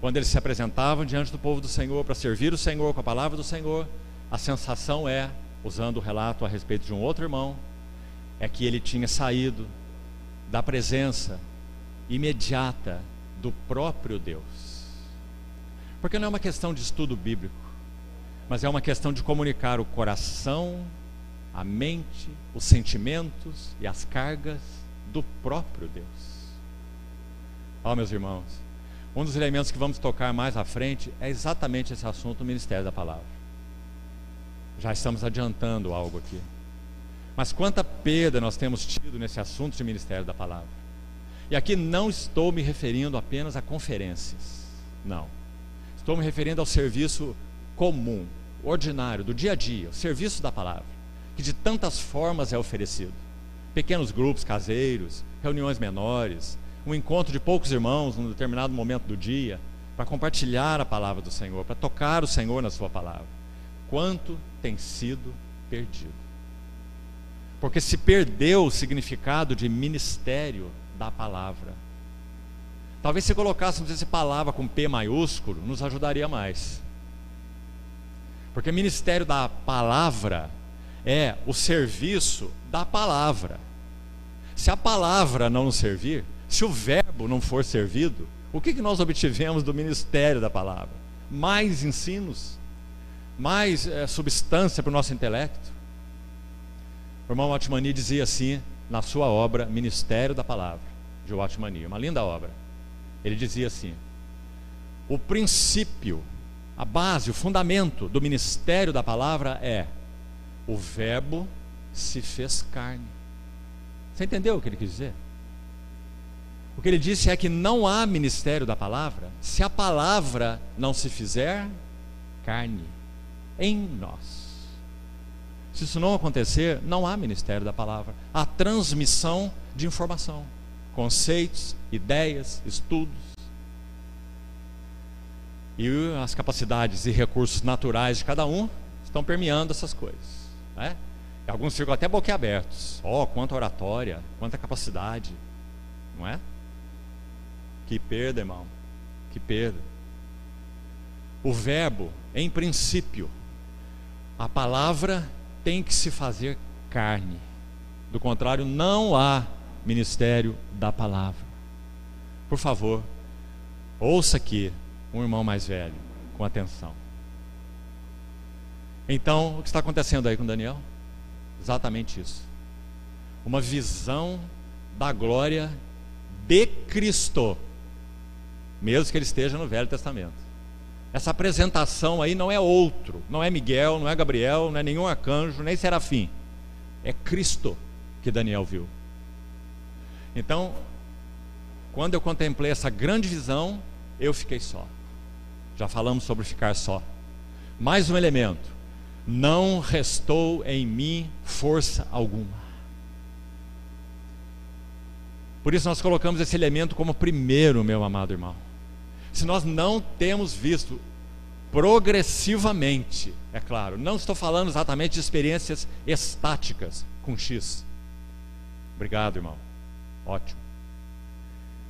S1: Quando eles se apresentavam diante do povo do Senhor para servir o Senhor com a palavra do Senhor, a sensação é, usando o relato a respeito de um outro irmão, é que ele tinha saído da presença imediata do próprio Deus. Porque não é uma questão de estudo bíblico, mas é uma questão de comunicar o coração, a mente, os sentimentos e as cargas do próprio Deus. Meus irmãos, um dos elementos que vamos tocar mais à frente é exatamente esse assunto do ministério da palavra. Já estamos adiantando algo aqui. Mas quanta perda nós temos tido nesse assunto de ministério da palavra. E aqui não estou me referindo apenas a conferências, não. Estou me referindo ao serviço comum, ordinário, do dia a dia, o serviço da palavra, que de tantas formas é oferecido. Pequenos grupos caseiros, reuniões menores, um encontro de poucos irmãos num determinado momento do dia, para compartilhar a palavra do Senhor, para tocar o Senhor na sua palavra. Quanto tem sido perdido? Porque se perdeu o significado de ministério da palavra. Talvez se colocássemos essa palavra com P maiúsculo, nos ajudaria mais. Porque ministério da palavra é o serviço da palavra. Se a palavra não nos servir, se o verbo não for servido, o que nós obtivemos do ministério da palavra? Mais ensinos? Mais substância para o nosso intelecto? O irmão Watmani dizia assim, na sua obra Ministério da Palavra, de Watmani, uma linda obra. Ele dizia assim: o princípio, a base, o fundamento do ministério da palavra é: o verbo se fez carne. Você entendeu o que ele quis dizer? O que ele disse é que não há ministério da palavra se a palavra não se fizer carne em nós. Se isso não acontecer, não há ministério da palavra. Há transmissão de informação, conceitos, ideias, estudos. E as capacidades e recursos naturais de cada um estão permeando essas coisas, né? E alguns ficam até boquiabertos. Quanta oratória, quanta capacidade, não é? Que perda, irmão, que perda. O verbo, em princípio, a palavra tem que se fazer carne. Do contrário, não há ministério da palavra. Por favor, ouça aqui um irmão mais velho, com atenção. Então, o que está acontecendo aí com Daniel? Exatamente isso. Uma visão da glória de Cristo, mesmo que ele esteja no Velho Testamento. Essa apresentação aí não é outro, não é Miguel, não é Gabriel, não é nenhum arcanjo, nem serafim. É Cristo que Daniel viu. Então, quando eu contemplei essa grande visão, eu fiquei só. Já falamos sobre ficar só. Mais um elemento: não restou em mim força alguma. Por isso nós colocamos esse elemento como primeiro, meu amado irmão. Se nós não temos visto progressivamente, é claro, não estou falando exatamente de experiências estáticas com X. Obrigado, irmão. Ótimo.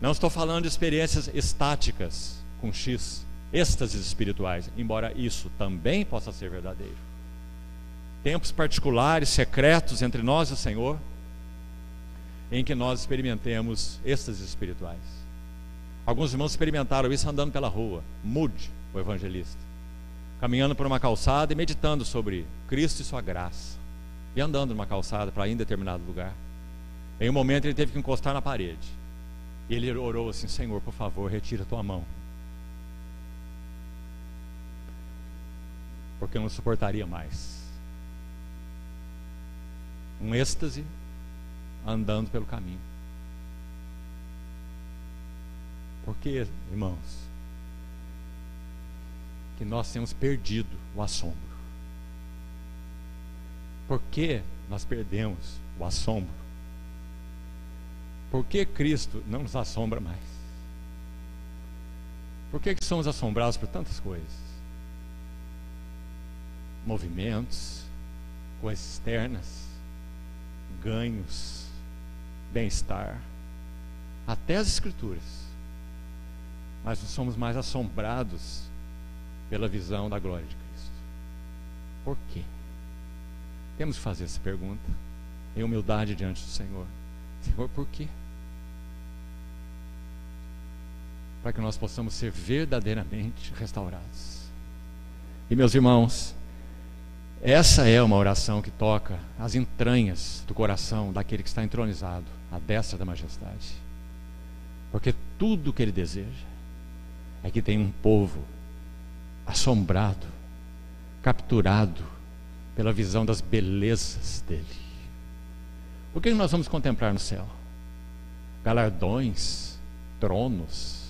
S1: Não estou falando de experiências estáticas com X, êxtases espirituais, embora isso também possa ser verdadeiro. Tempos particulares, secretos entre nós e o Senhor, em que nós experimentemos êxtases espirituais. Alguns irmãos experimentaram isso andando pela rua. Moody, o evangelista, caminhando por uma calçada e meditando sobre Cristo e sua graça, e andando numa calçada para ir em determinado lugar. Em um momento ele teve que encostar na parede, e ele orou assim: Senhor, por favor, retira a tua mão, porque eu não suportaria mais. Um êxtase andando pelo caminho. Por que, irmãos, que nós temos perdido o assombro? Por que nós perdemos o assombro? Por que Cristo não nos assombra mais? Por que somos assombrados por tantas coisas? Movimentos, coisas externas, ganhos, bem-estar, até as Escrituras. Mas não somos mais assombrados pela visão da glória de Cristo. Por quê? Temos que fazer essa pergunta em humildade diante do Senhor. Senhor, por quê? Para que nós possamos ser verdadeiramente restaurados. E meus irmãos, essa é uma oração que toca as entranhas do coração daquele que está entronizado à destra da majestade. Porque tudo o que ele deseja é que tenha um povo assombrado, capturado pela visão das belezas dele. O que nós vamos contemplar no céu? Galardões, tronos,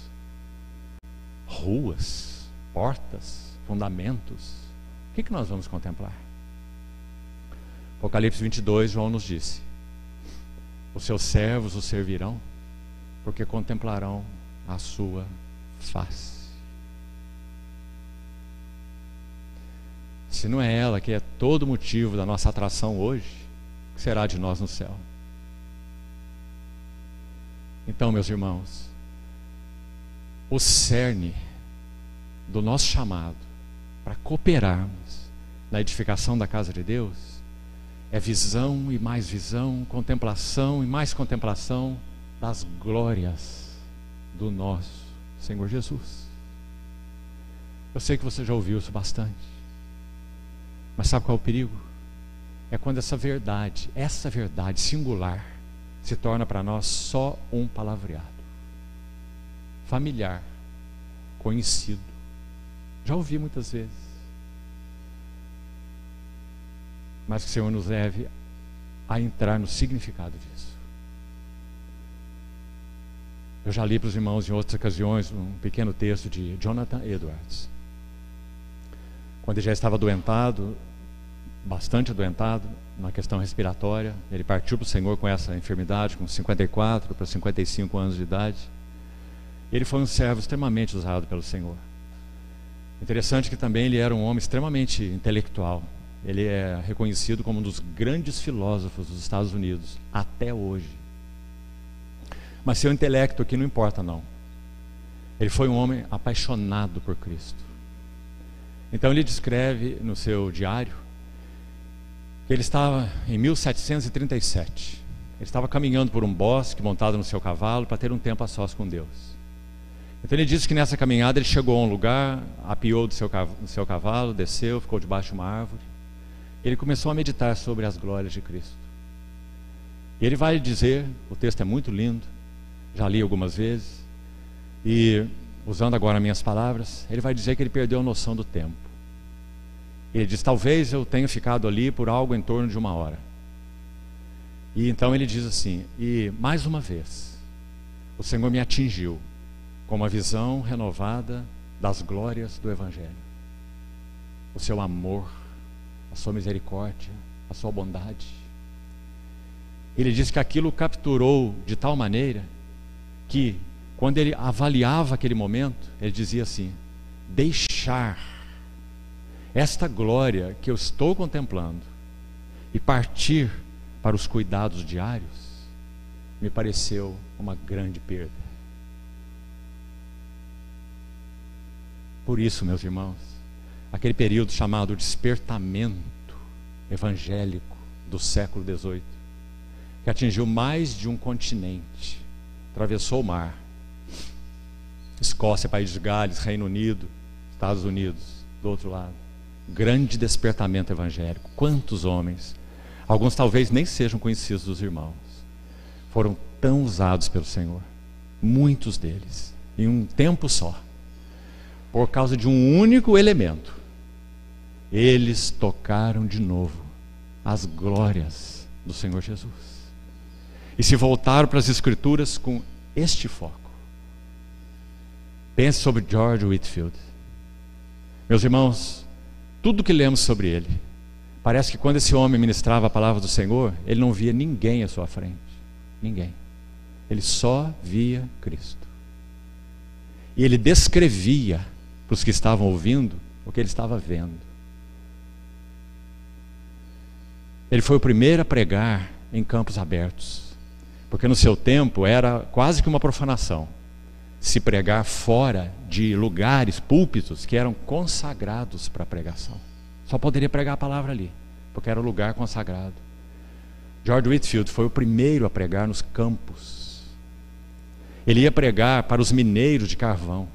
S1: ruas, portas, fundamentos. O que nós vamos contemplar? Apocalipse 22, João nos disse: os seus servos o servirão, porque contemplarão a sua face. Se não é ela que é todo o motivo da nossa atração hoje, o que será de nós no céu? Então, meus irmãos, o cerne do nosso chamado para cooperarmos na edificação da casa de Deus é visão e mais visão, contemplação e mais contemplação das glórias do nosso Senhor Jesus. Eu sei que você já ouviu isso bastante, mas sabe qual é o perigo? É quando essa verdade singular, se torna para nós só um palavreado, familiar, conhecido. Já ouvi muitas vezes, mas que o Senhor nos leve a entrar no significado disso. Eu já li para os irmãos em outras ocasiões um pequeno texto de Jonathan Edwards. Quando ele já estava adoentado, bastante adoentado, na questão respiratória, ele partiu para o Senhor com essa enfermidade, com 54 para 55 anos de idade. Ele foi um servo extremamente usado pelo Senhor. Interessante que também ele era um homem extremamente intelectual. Ele é reconhecido como um dos grandes filósofos dos Estados Unidos, até hoje. Mas seu intelecto aqui não importa, não. Ele foi um homem apaixonado por Cristo. Então ele descreve no seu diário que ele estava em 1737. Ele estava caminhando por um bosque, montado no seu cavalo, para ter um tempo a sós com Deus. Então ele disse que nessa caminhada ele chegou a um lugar, apiou do seu cavalo, desceu, ficou debaixo de uma árvore. Ele começou a meditar sobre as glórias de Cristo. E ele vai dizer, o texto é muito lindo, já li algumas vezes, e usando agora minhas palavras, ele vai dizer que ele perdeu a noção do tempo. Ele diz: talvez eu tenha ficado ali por algo em torno de 1 hora. E então ele diz assim: e mais uma vez o Senhor me atingiu com uma visão renovada das glórias do Evangelho, o seu amor, a sua misericórdia, a sua bondade. Ele diz que aquilo o capturou de tal maneira que, quando ele avaliava aquele momento, ele dizia assim: deixar esta glória que eu estou contemplando e partir para os cuidados diários me pareceu uma grande perda. Por isso, meus irmãos, aquele período chamado despertamento evangélico do século XVIII, que atingiu mais de um continente, atravessou o mar, Escócia, País de Gales, Reino Unido, Estados Unidos, do outro lado, grande despertamento evangélico. Quantos homens, alguns talvez nem sejam conhecidos dos irmãos, foram tão usados pelo Senhor, muitos deles, em um tempo só, por causa de um único elemento. Eles tocaram de novo as glórias do Senhor Jesus e se voltaram para as Escrituras com este foco. Pense sobre George Whitefield. Meus irmãos, tudo que lemos sobre ele, parece que quando esse homem ministrava a palavra do Senhor, ele não via ninguém à sua frente. Ninguém. Ele só via Cristo. E ele descrevia para os que estavam ouvindo o que ele estava vendo. Ele foi o primeiro a pregar em campos abertos, porque no seu tempo era quase que uma profanação se pregar fora de lugares, púlpitos que eram consagrados para a pregação. Só poderia pregar a palavra ali, porque era o lugar consagrado. George Whitefield foi o primeiro a pregar nos campos. Ele ia pregar para os mineiros de carvão,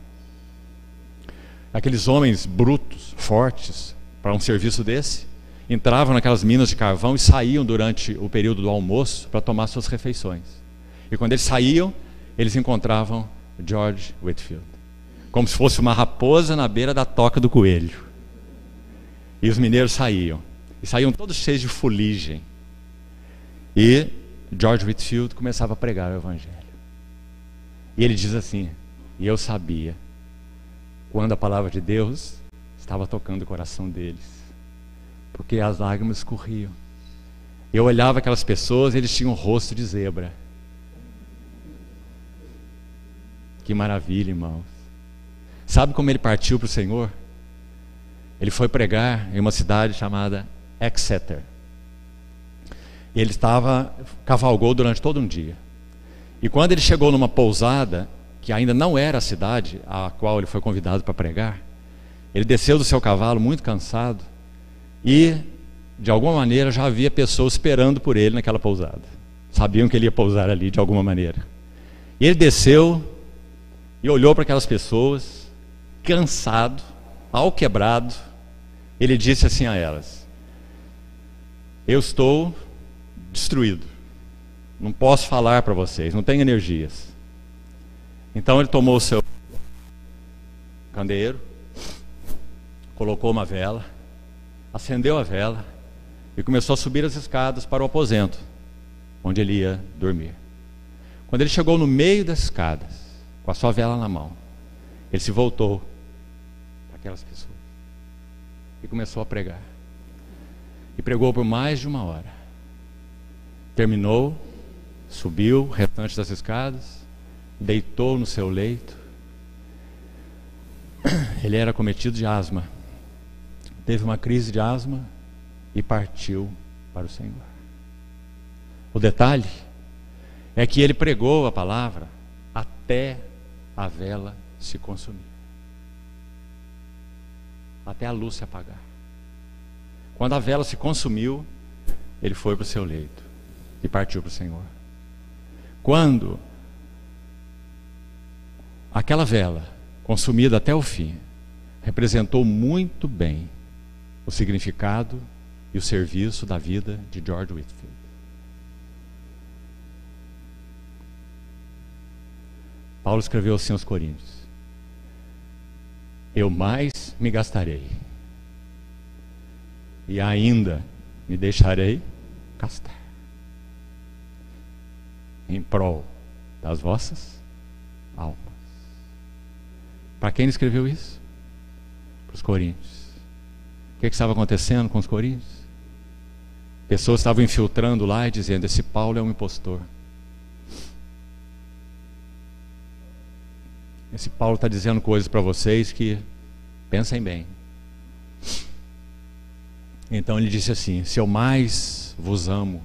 S1: aqueles homens brutos, fortes, para um serviço desse, entravam naquelas minas de carvão e saíam durante o período do almoço para tomar suas refeições. E quando eles saíam, eles encontravam George Whitefield, como se fosse uma raposa na beira da toca do coelho. E os mineiros saíam, e saíam todos cheios de fuligem. E George Whitefield começava a pregar o Evangelho. E ele diz assim: e eu sabia quando a palavra de Deus estava tocando o coração deles, porque as lágrimas escorriam. Eu olhava aquelas pessoas e eles tinham um rosto de zebra. Que maravilha, irmãos. Sabe como ele partiu para o Senhor? Ele foi pregar em uma cidade chamada Exeter. E ele cavalgou durante todo um dia. E quando ele chegou numa pousada, que ainda não era a cidade a qual ele foi convidado para pregar, ele desceu do seu cavalo muito cansado e, de alguma maneira, já havia pessoas esperando por ele naquela pousada. Sabiam que ele ia pousar ali de alguma maneira. E ele desceu e olhou para aquelas pessoas, cansado, alquebrado. Ele disse assim a elas: eu estou destruído, não posso falar para vocês, não tenho energias. Então ele tomou o seu candeeiro, colocou uma vela, acendeu a vela e começou a subir as escadas para o aposento onde ele ia dormir. Quando ele chegou no meio das escadas, com a sua vela na mão, ele se voltou para aquelas pessoas e começou a pregar. E pregou por mais de 1 hora. Terminou, subiu o restante das escadas, deitou no seu leito. Ele era acometido de asma, teve uma crise de asma e partiu para o Senhor. O detalhe é que ele pregou a palavra até a vela se consumir, até a luz se apagar. Quando a vela se consumiu, ele foi para o seu leito e partiu para o Senhor. Quando aquela vela, consumida até o fim, representou muito bem o significado e o serviço da vida de George Whitefield. Paulo escreveu assim aos Coríntios: eu mais me gastarei e ainda me deixarei gastar em prol das vossas almas. Para quem ele escreveu isso? Para os coríntios. O que estava acontecendo com os coríntios? Pessoas estavam infiltrando lá e dizendo: esse Paulo é um impostor. Esse Paulo está dizendo coisas para vocês que pensem bem. Então ele disse assim: se eu mais vos amo,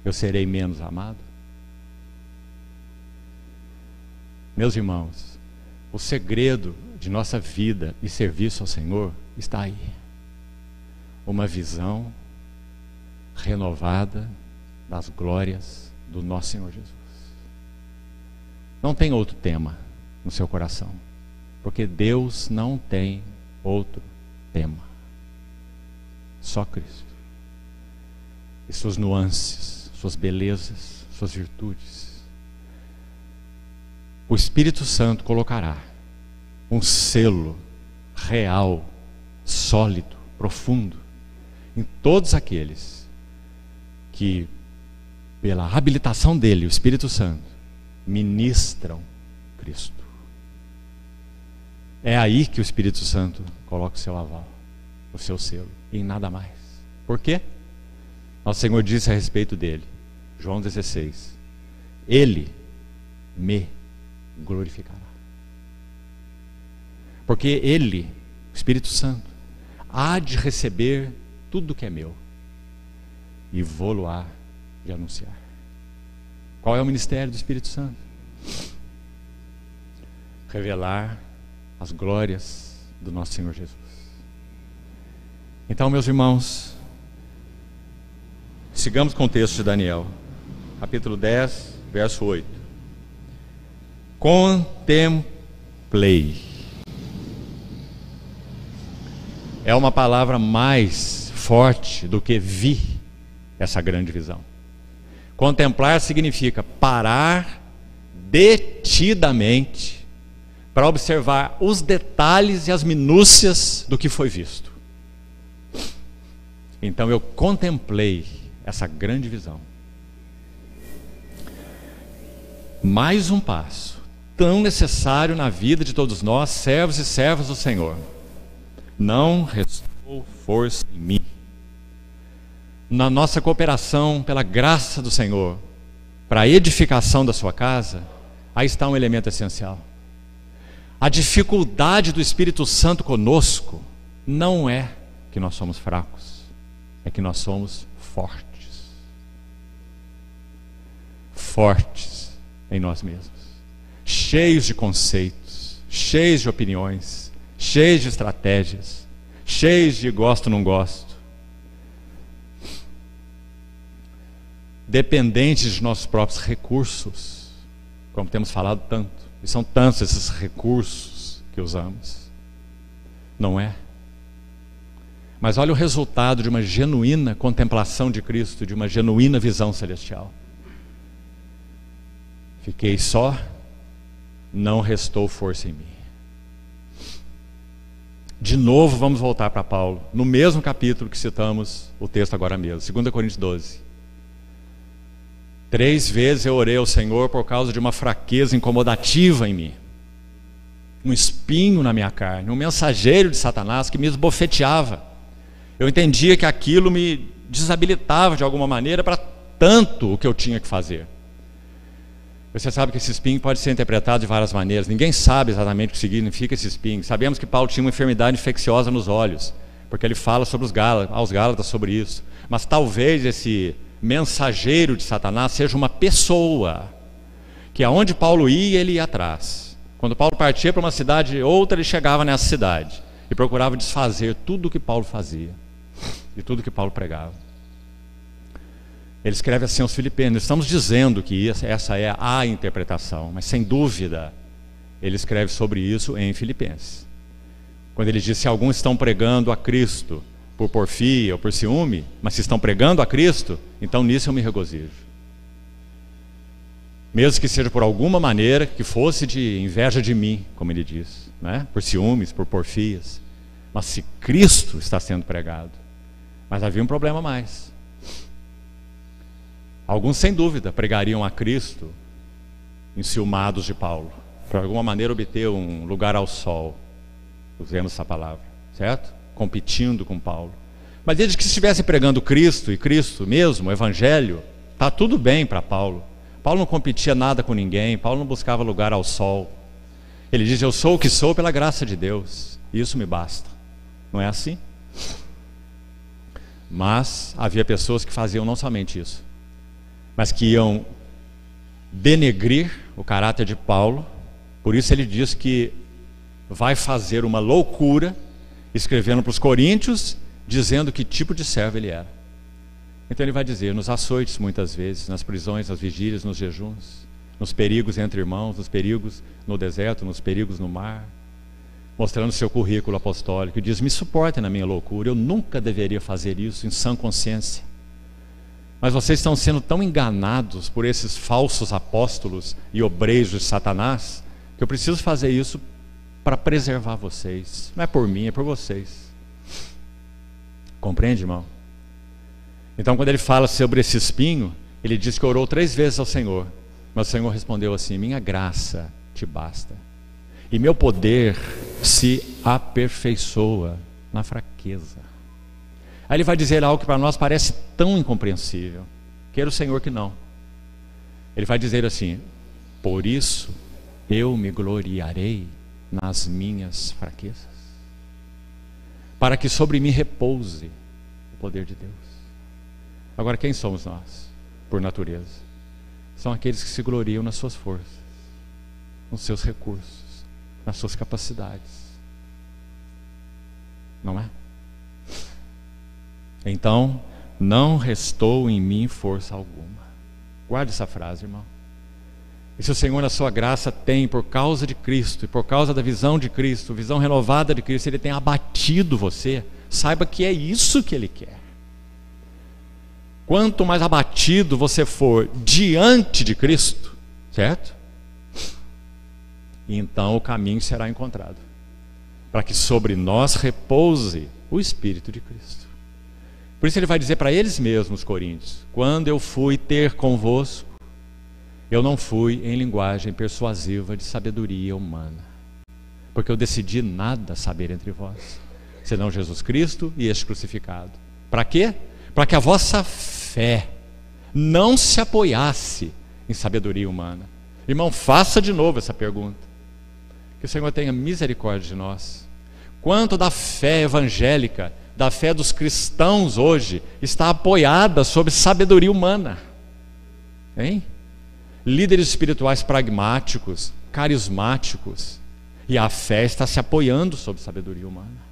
S1: eu serei menos amado? Meus irmãos, O segredo de nossa vida e serviço ao Senhor está aí. Uma visão renovada das glórias do nosso Senhor Jesus. Não tem outro tema no seu coração, porque Deus não tem outro tema. Só Cristo. E suas nuances, suas belezas, suas virtudes. O Espírito Santo colocará um selo real, sólido, profundo em todos aqueles que, pela habilitação dele, o Espírito Santo, ministram Cristo. É aí que o Espírito Santo coloca o seu aval, o seu selo, e em nada mais. Por quê? Nosso Senhor disse a respeito dele, João 16: Ele me glorificará. Porque Ele, o Espírito Santo, há de receber tudo que é meu e vou-lo-á de anunciar. Qual é o ministério do Espírito Santo? Revelar as glórias do nosso Senhor Jesus. Então, meus irmãos, sigamos com o texto de Daniel, capítulo 10, verso 8. Contemplei. É uma palavra mais forte do que vi essa grande visão. Contemplar significa parar detidamente para observar os detalhes e as minúcias do que foi visto. Então eu contemplei essa grande visão. Mais um passo tão necessário na vida de todos nós, servos e servas do Senhor. Não restou força em mim. Na nossa cooperação pela graça do Senhor, para a edificação da sua casa, aí está um elemento essencial. A dificuldade do Espírito Santo conosco não é que nós somos fracos, é que nós somos fortes. Fortes em nós mesmos, cheios de conceitos, cheios de opiniões, cheios de estratégias, cheios de gosto, não gosto, dependentes de nossos próprios recursos, como temos falado tanto, e são tantos esses recursos que usamos, não é? Mas olha o resultado de uma genuína contemplação de Cristo, de uma genuína visão celestial. Fiquei só, não restou força em mim. De novo vamos voltar para Paulo, no mesmo capítulo que citamos o texto agora mesmo, 2 Coríntios 12. 3 vezes eu orei ao Senhor por causa de uma fraqueza incomodativa em mim, um espinho na minha carne, um mensageiro de Satanás que me esbofeteava. Eu entendia que aquilo me desabilitava de alguma maneira para tanto o que eu tinha que fazer. Você sabe que esse espinho pode ser interpretado de várias maneiras. Ninguém sabe exatamente o que significa esse espinho. Sabemos que Paulo tinha uma enfermidade infecciosa nos olhos, porque ele fala sobre aos Gálatas sobre isso. Mas talvez esse mensageiro de Satanás seja uma pessoa, que aonde Paulo ia, ele ia atrás. Quando Paulo partia para uma cidade ou outra, ele chegava nessa cidade e procurava desfazer tudo o que Paulo fazia e tudo o que Paulo pregava. Ele escreve assim aos Filipenses. Estamos dizendo que essa é a interpretação, mas sem dúvida ele escreve sobre isso em Filipenses, quando ele diz: se alguns estão pregando a Cristo por porfia ou por ciúme, mas se estão pregando a Cristo, então nisso eu me regozijo, mesmo que seja por alguma maneira que fosse de inveja de mim, como ele diz, né? Por ciúmes, por porfias. Mas se Cristo está sendo pregado. Mas havia um problema a mais. Alguns, sem dúvida, pregariam a Cristo enciumados de Paulo, para de alguma maneira obter um lugar ao sol, usemos essa palavra, certo? Competindo com Paulo. Mas desde que estivesse pregando Cristo, e Cristo mesmo, o Evangelho, está tudo bem para Paulo. Paulo não competia nada com ninguém, Paulo não buscava lugar ao sol. Ele diz: eu sou o que sou pela graça de Deus, isso me basta. Não é assim? Mas havia pessoas que faziam não somente isso, mas que iam denegrir o caráter de Paulo Por isso ele diz que vai fazer uma loucura, escrevendo para os coríntios, dizendo que tipo de servo ele era. Então ele vai dizer, nos açoites muitas vezes, nas prisões, nas vigílias, nos jejuns, nos perigos entre irmãos, nos perigos no deserto, nos perigos no mar, mostrando seu currículo apostólico, e diz, me suportem na minha loucura, eu nunca deveria fazer isso em sã consciência. Mas vocês estão sendo tão enganados por esses falsos apóstolos e obreiros de Satanás, que eu preciso fazer isso para preservar vocês. Não é por mim, é por vocês. Compreende, irmão? Então quando ele fala sobre esse espinho, ele diz que orou 3 vezes ao Senhor, mas o Senhor respondeu assim, minha graça te basta, e meu poder se aperfeiçoa na fraqueza. Aí ele vai dizer algo que para nós parece tão incompreensível, queira o Senhor que não. Ele vai dizer assim, por isso eu me gloriarei nas minhas fraquezas, para que sobre mim repouse o poder de Deus. Agora quem somos nós, por natureza? São aqueles que se gloriam nas suas forças, nos seus recursos, nas suas capacidades. Não é? Então, não restou em mim força alguma. Guarde essa frase, irmão. E se o Senhor na sua graça tem, por causa de Cristo, e por causa da visão de Cristo, visão renovada de Cristo, Ele tem abatido você, saiba que é isso que Ele quer. Quanto mais abatido você for diante de Cristo, certo? Então o caminho será encontrado, para que sobre nós repouse o Espírito de Cristo. Por isso ele vai dizer para eles mesmos, coríntios, quando eu fui ter convosco, eu não fui em linguagem persuasiva de sabedoria humana, porque eu decidi nada saber entre vós, senão Jesus Cristo e este crucificado. Para quê? Para que a vossa fé não se apoiasse em sabedoria humana. Irmão, faça de novo essa pergunta. Que o Senhor tenha misericórdia de nós. Quanto da fé evangélica, da fé dos cristãos hoje, está apoiada sobre sabedoria humana? Hein? Líderes espirituais pragmáticos, carismáticos, e a fé está se apoiando sobre sabedoria humana.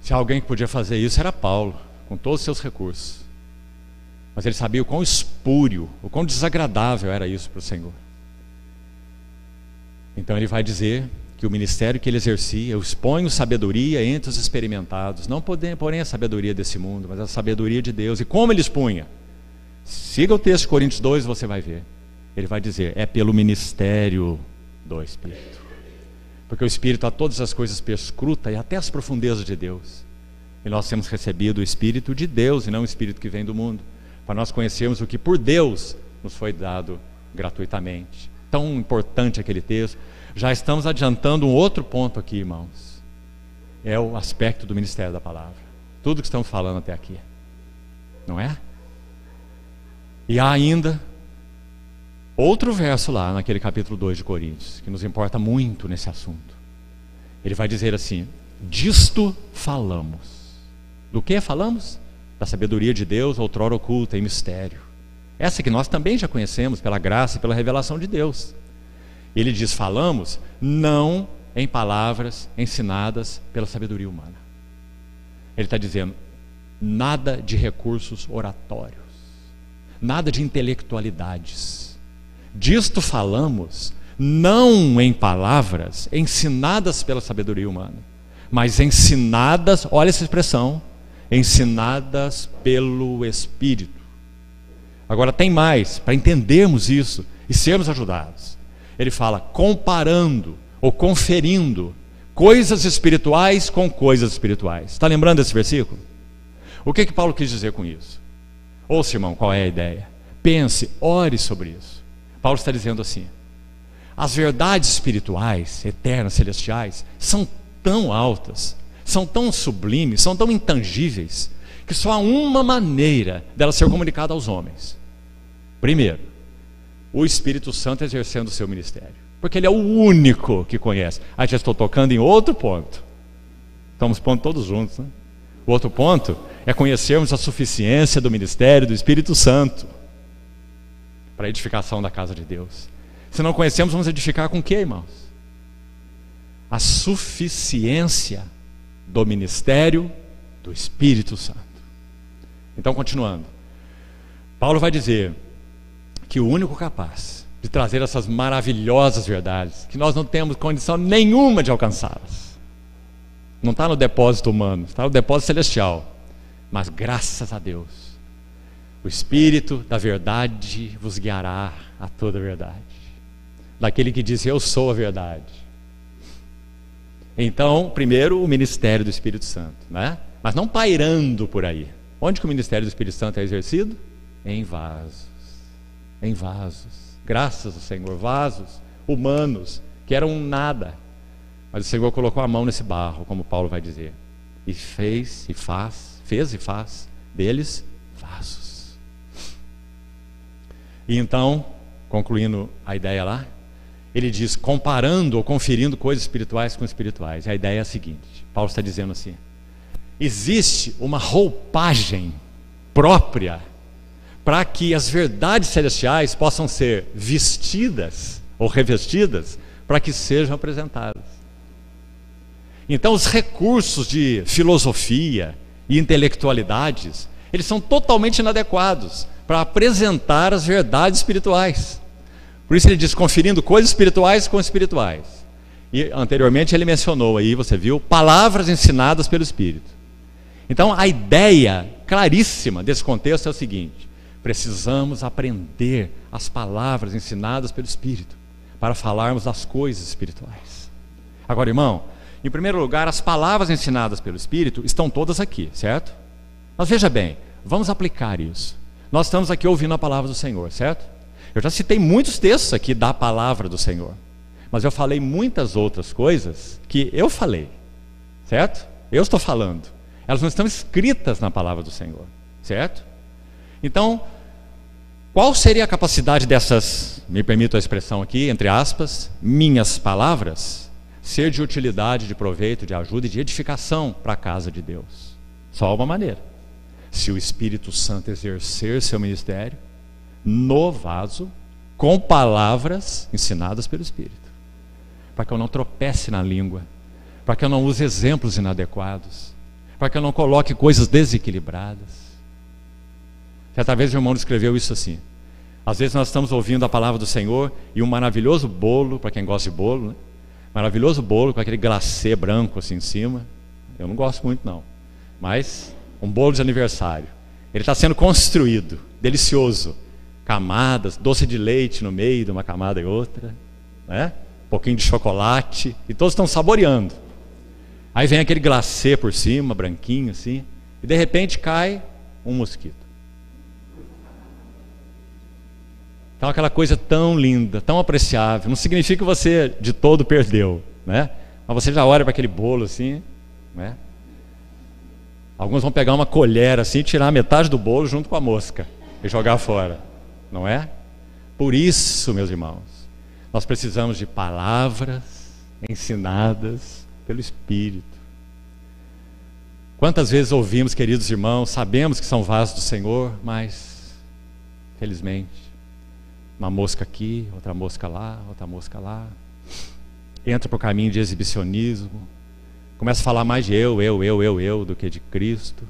S1: Se alguém que podia fazer isso era Paulo, com todos os seus recursos. Mas ele sabia o quão espúrio, o quão desagradável era isso para o Senhor. Então ele vai dizer que o ministério que ele exercia, eu exponho sabedoria entre os experimentados, não porém a sabedoria desse mundo, mas a sabedoria de Deus. E como ele expunha? Siga o texto de Coríntios 2, você vai ver. Ele vai dizer, é pelo ministério do Espírito. Porque o Espírito a todas as coisas perscruta e até as profundezas de Deus. E nós temos recebido o Espírito de Deus e não o Espírito que vem do mundo, para nós conhecermos o que por Deus nos foi dado gratuitamente. Tão importante aquele texto. Já estamos adiantando um outro ponto aqui, irmãos. É o aspecto do ministério da palavra. Tudo que estamos falando até aqui. Não é? E há ainda outro verso lá naquele capítulo 2 de Coríntios, que nos importa muito nesse assunto. Ele vai dizer assim, disto falamos. Do que falamos? Da sabedoria de Deus, outrora oculta em mistério. Essa que nós também já conhecemos pela graça e pela revelação de Deus. Ele diz, falamos não em palavras ensinadas pela sabedoria humana. Ele está dizendo, nada de recursos oratórios, nada de intelectualidades. Disto falamos não em palavras ensinadas pela sabedoria humana, mas ensinadas, olha essa expressão, ensinadas pelo Espírito. Agora tem mais, para entendermos isso e sermos ajudados. Ele fala comparando ou conferindo coisas espirituais com coisas espirituais. Está lembrando desse versículo? O que Paulo quis dizer com isso? Ouça, irmão, qual é a ideia? Pense, ore sobre isso. Paulo está dizendo assim, as verdades espirituais, eternas, celestiais, são tão altas, são tão sublimes, são tão intangíveis, que só há uma maneira dela ser comunicada aos homens. Primeiro, o Espírito Santo exercendo o seu ministério, porque ele é o único que conhece. Já estou tocando em outro ponto. Estamos pondo todos juntos, né? O outro ponto é conhecermos a suficiência do ministério do Espírito Santo para a edificação da casa de Deus.
S2: Se não conhecemos, vamos edificar com o quê, irmãos? A suficiência do ministério do Espírito Santo. Então, continuando, Paulo vai dizer que o único capaz de trazer essas maravilhosas verdades, que nós não temos condição nenhuma de alcançá-las, não está no depósito humano, está no depósito celestial, mas graças a Deus, o Espírito da verdade vos guiará a toda a verdade, daquele que diz: eu sou a verdade. Então, primeiro, o ministério do Espírito Santo, né? Mas não pairando por aí. Onde que o ministério do Espírito Santo é exercido? Em vasos. Em vasos. Graças ao Senhor, vasos humanos, que eram nada. Mas o Senhor colocou a mão nesse barro, como Paulo vai dizer. E fez e faz deles vasos. E então, concluindo a ideia lá, ele diz, comparando ou conferindo coisas espirituais com espirituais. E a ideia é a seguinte, Paulo está dizendo assim: existe uma roupagem própria para que as verdades celestiais possam ser vestidas ou revestidas para que sejam apresentadas. Então os recursos de filosofia e intelectualidades, eles são totalmente inadequados para apresentar as verdades espirituais. Por isso ele diz, conferindo coisas espirituais com espirituais. E anteriormente ele mencionou aí, você viu, palavras ensinadas pelo Espírito. Então a ideia claríssima desse contexto é o seguinte: precisamos aprender as palavras ensinadas pelo Espírito para falarmos das coisas espirituais. Agora, irmão, em primeiro lugar, as palavras ensinadas pelo Espírito estão todas aqui, certo? Mas veja bem, vamos aplicar isso. Nós estamos aqui ouvindo a palavra do Senhor, certo? Eu já citei muitos textos aqui da palavra do Senhor, mas eu falei muitas outras coisas que eu falei, certo? Eu estou falando. Elas não estão escritas na palavra do Senhor, certo? Então, qual seria a capacidade dessas, me permito a expressão aqui, entre aspas, minhas palavras, ser de utilidade, de proveito, de ajuda e de edificação para a casa de Deus? Só uma maneira: se o Espírito Santo exercer seu ministério no vaso, com palavras ensinadas pelo Espírito, para que eu não tropece na língua, para que eu não use exemplos inadequados, para que eu não coloque coisas desequilibradas. Certa vez o irmão escreveu isso assim: às vezes nós estamos ouvindo a palavra do Senhor e um maravilhoso bolo, para quem gosta de bolo, né? Maravilhoso bolo com aquele glacê branco assim em cima. Eu não gosto muito não, mas um bolo de aniversário, ele está sendo construído, delicioso, camadas, doce de leite no meio de uma camada e outra, né? Um pouquinho de chocolate, e todos estão saboreando. Aí vem aquele glacê por cima, branquinho assim, e de repente cai um mosquito. Então aquela coisa tão linda, tão apreciável, não significa que você de todo perdeu, né? Mas você já olha para aquele bolo assim, né? Alguns vão pegar uma colher assim, tirar metade do bolo junto com a mosca e jogar fora, não é? Por isso, meus irmãos, nós precisamos de palavras ensinadas pelo Espírito. Quantas vezes ouvimos, queridos irmãos, sabemos que são vasos do Senhor, mas, felizmente, uma mosca aqui, outra mosca lá, entra para o caminho de exibicionismo, começa a falar mais de eu do que de Cristo,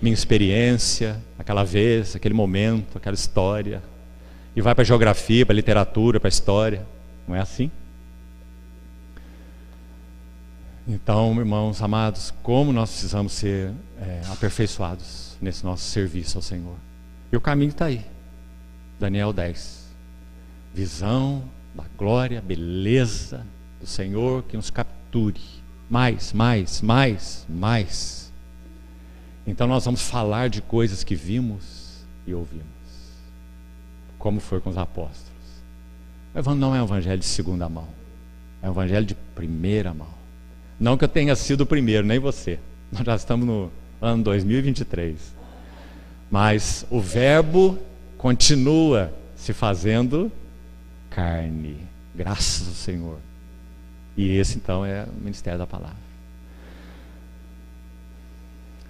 S2: minha experiência, aquela vez, aquele momento, aquela história, e vai para a geografia, para a literatura, para a história. Não é assim? Então, irmãos amados, como nós precisamos ser aperfeiçoados nesse nosso serviço ao Senhor. E o caminho está aí. Daniel 10. Visão da glória, beleza do Senhor que nos capture. Mais. Então nós vamos falar de coisas que vimos e ouvimos, como foi com os apóstolos. Não é um evangelho de segunda mão, é um evangelho de primeira mão. Não que eu tenha sido o primeiro, nem você. Nós já estamos no ano 2023. Mas o verbo continua se fazendo carne, graças ao Senhor. E esse então é o ministério da palavra.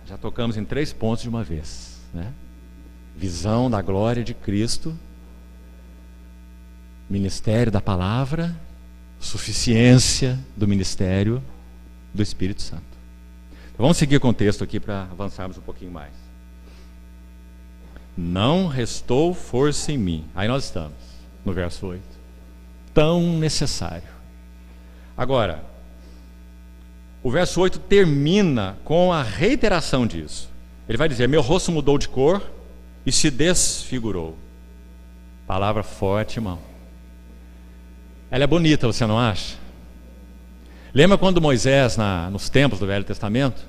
S2: Já tocamos em 3 pontos de uma vez, né? Visão da glória de Cristo, Ministério da palavra, suficiência do ministério do Espírito Santo. Então, vamos seguir com o texto aqui para avançarmos um pouquinho mais. Não restou força em mim. Aí nós estamos, no verso 8. Tão necessário. Agora, o verso 8 termina com a reiteração disso. Ele vai dizer: meu rosto mudou de cor e se desfigurou. Palavra forte, irmão. Ela é bonita, você não acha? Lembra quando Moisés, nos tempos do Velho Testamento,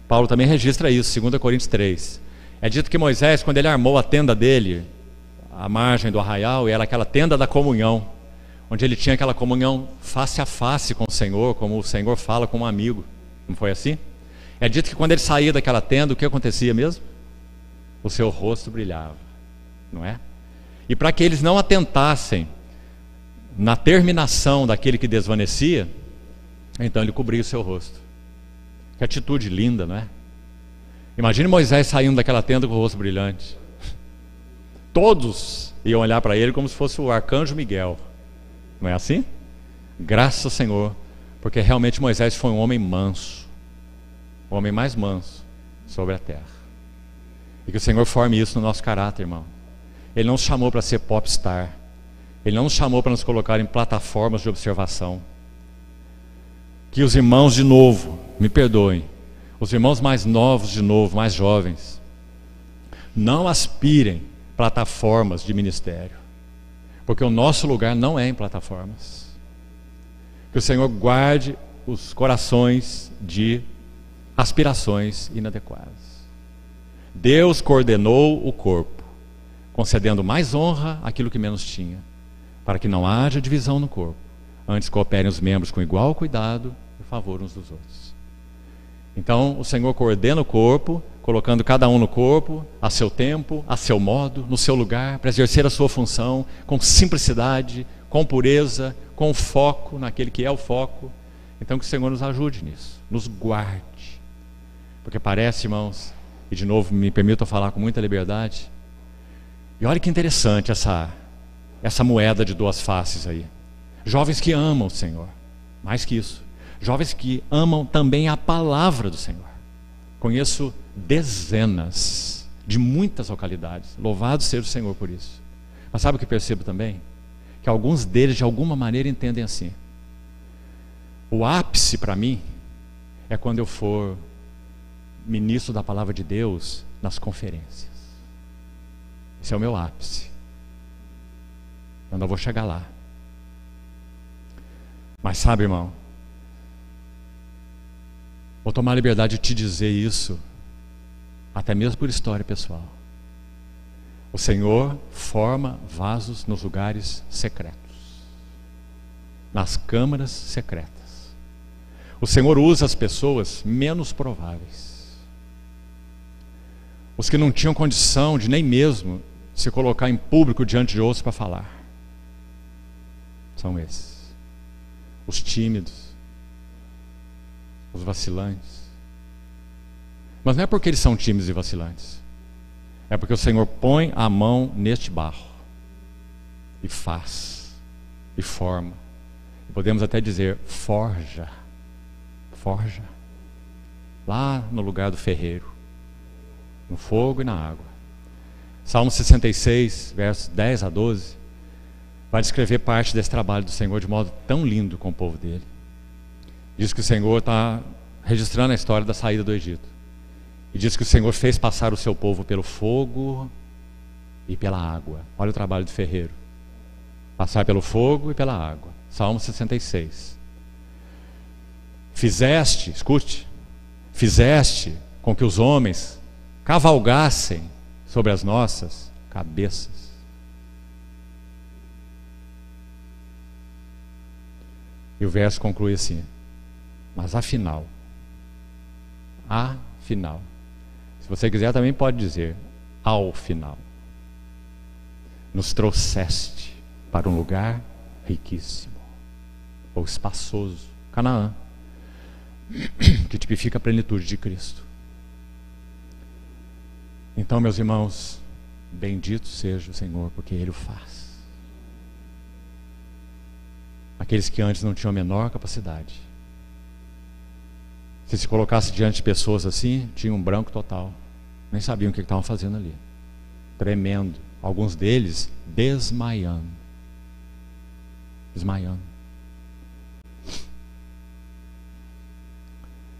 S2: Paulo também registra isso, 2 Coríntios 3. É dito que Moisés, quando ele armou a tenda dele, à margem do arraial, e era aquela tenda da comunhão, onde ele tinha aquela comunhão face a face com o Senhor, como o Senhor fala com um amigo. Não foi assim? É dito que quando ele saía daquela tenda, o que acontecia mesmo? O seu rosto brilhava, não é? E para que eles não atentassem na terminação daquele que desvanecia, então ele cobria o seu rosto. Que atitude linda, não é? Imagine Moisés saindo daquela tenda com o rosto brilhante. Todos iam olhar para ele como se fosse o arcanjo Miguel. Não é assim? Graças ao Senhor, porque realmente Moisés foi um homem manso, o homem mais manso sobre a terra. E que o Senhor forme isso no nosso caráter, irmão. Ele não nos chamou para ser popstar. Ele não nos chamou para nos colocar em plataformas de observação. Que os irmãos de novo, me perdoem, os irmãos mais novos de novo, mais jovens, não aspirem plataformas de ministério, porque o nosso lugar não é em plataformas. Que o Senhor guarde os corações de aspirações inadequadas. Deus coordenou o corpo, concedendo mais honra àquilo que menos tinha, para que não haja divisão no corpo. Antes cooperem os membros com igual cuidado e favor uns dos outros. Então o Senhor coordena o corpo, colocando cada um no corpo, a seu tempo, a seu modo, no seu lugar, para exercer a sua função, com simplicidade, com pureza, com foco naquele que é o foco. Então que o Senhor nos ajude nisso, nos guarde. Porque parece, irmãos, e de novo me permitam falar com muita liberdade, e olha que interessante essa moeda de duas faces aí. Jovens que amam o Senhor, mais que isso, jovens que amam também a palavra do Senhor. Conheço dezenas de muitas localidades, louvado seja o Senhor por isso. Mas sabe o que percebo também? Que alguns deles de alguma maneira entendem assim: o ápice para mim é quando eu for ministro da palavra de Deus nas conferências. Esse é o meu ápice. Eu não vou chegar lá. Mas sabe, irmão, vou tomar a liberdade de te dizer isso, até mesmo por história pessoal. O Senhor forma vasos nos lugares secretos, nas câmaras secretas. O Senhor usa as pessoas menos prováveis, os que não tinham condição de nem mesmo se colocar em público diante de outros para falar. São esses, os tímidos, os vacilantes. Mas não é porque eles são tímidos e vacilantes, é porque o Senhor põe a mão neste barro e faz, e forma, e podemos até dizer forja, lá no lugar do ferreiro, no fogo e na água. Salmo 66, versos 10 a 12, vai descrever parte desse trabalho do Senhor de modo tão lindo com o povo dele. Diz que o Senhor está registrando a história da saída do Egito. E diz que o Senhor fez passar o seu povo pelo fogo e pela água. Olha o trabalho do ferreiro. Passar pelo fogo e pela água. Salmo 66. Escute, fizeste com que os homens cavalgassem sobre as nossas cabeças. E o verso conclui assim: mas afinal, se você quiser também pode dizer, ao final, nos trouxeste para um lugar riquíssimo, ou espaçoso, Canaã, que tipifica a plenitude de Cristo. Então, meus irmãos, bendito seja o Senhor, porque Ele o faz. aqueles que antes não tinham a menor capacidade. Se colocasse diante de pessoas assim, tinham um branco total, nem sabiam o que estavam fazendo ali, tremendo, alguns deles desmaiando.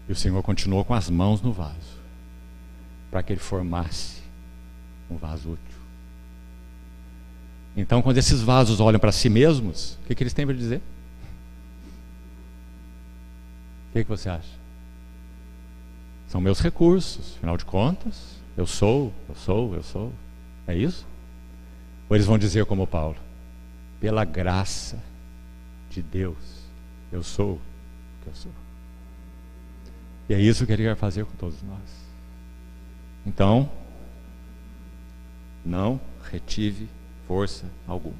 S2: E o Senhor continuou com as mãos no vaso, para que ele formasse um vaso útil. Então, quando esses vasos olham para si mesmos, o que eles têm para dizer? O que você acha? São meus recursos, afinal de contas, eu sou. É isso? Ou eles vão dizer como Paulo: pela graça de Deus, eu sou o que eu sou. E é isso que ele quer fazer com todos nós. Então, não retive força alguma.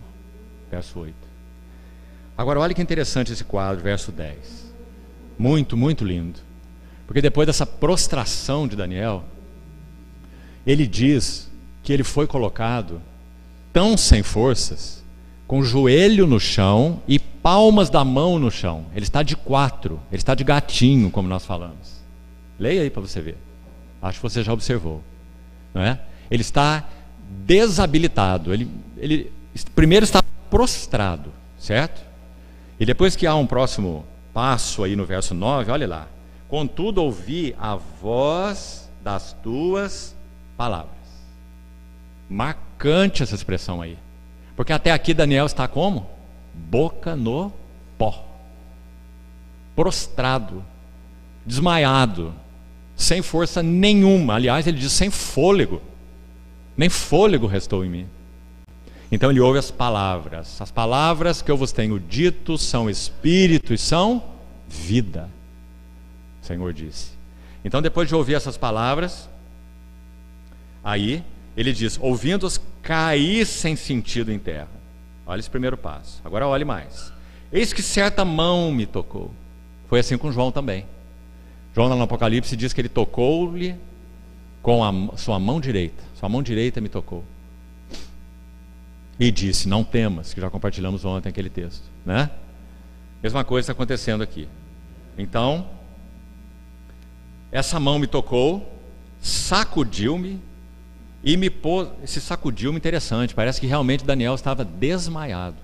S2: Verso 8. Agora olha que interessante esse quadro, verso 10. Muito, muito lindo. Porque depois dessa prostração de Daniel, ele diz que ele foi colocado tão sem forças, com o joelho no chão e palmas da mão no chão. Ele está de 4, ele está de gatinho, como nós falamos. Leia aí para você ver. Acho que você já observou, não é? Ele está desabilitado. Ele primeiro está prostrado, certo? E depois que há um próximo passo aí no verso 9, olha lá. Contudo, ouvi a voz das tuas palavras. Marcante essa expressão aí. Porque até aqui Daniel está como? Boca no pó. Prostrado. Desmaiado. Sem força nenhuma. Aliás, ele diz sem fôlego. Nem fôlego restou em mim. Então ele ouve as palavras. As palavras que eu vos tenho dito são espírito e são vida. O Senhor disse. Então, depois de ouvir essas palavras, aí ele diz: ouvindo-os, caí sem sentido em terra. Olha esse primeiro passo. Agora olhe mais. Eis que certa mão me tocou. Foi assim com João também. João, no Apocalipse, diz que ele tocou-lhe com a sua mão direita. Sua mão direita me tocou. E disse: não temas, que já compartilhamos ontem aquele texto, né? Mesma coisa está acontecendo aqui. Então, essa mão me tocou, sacudiu-me e me pôs. Esse sacudiu-me interessante, parece que realmente Daniel estava desmaiado.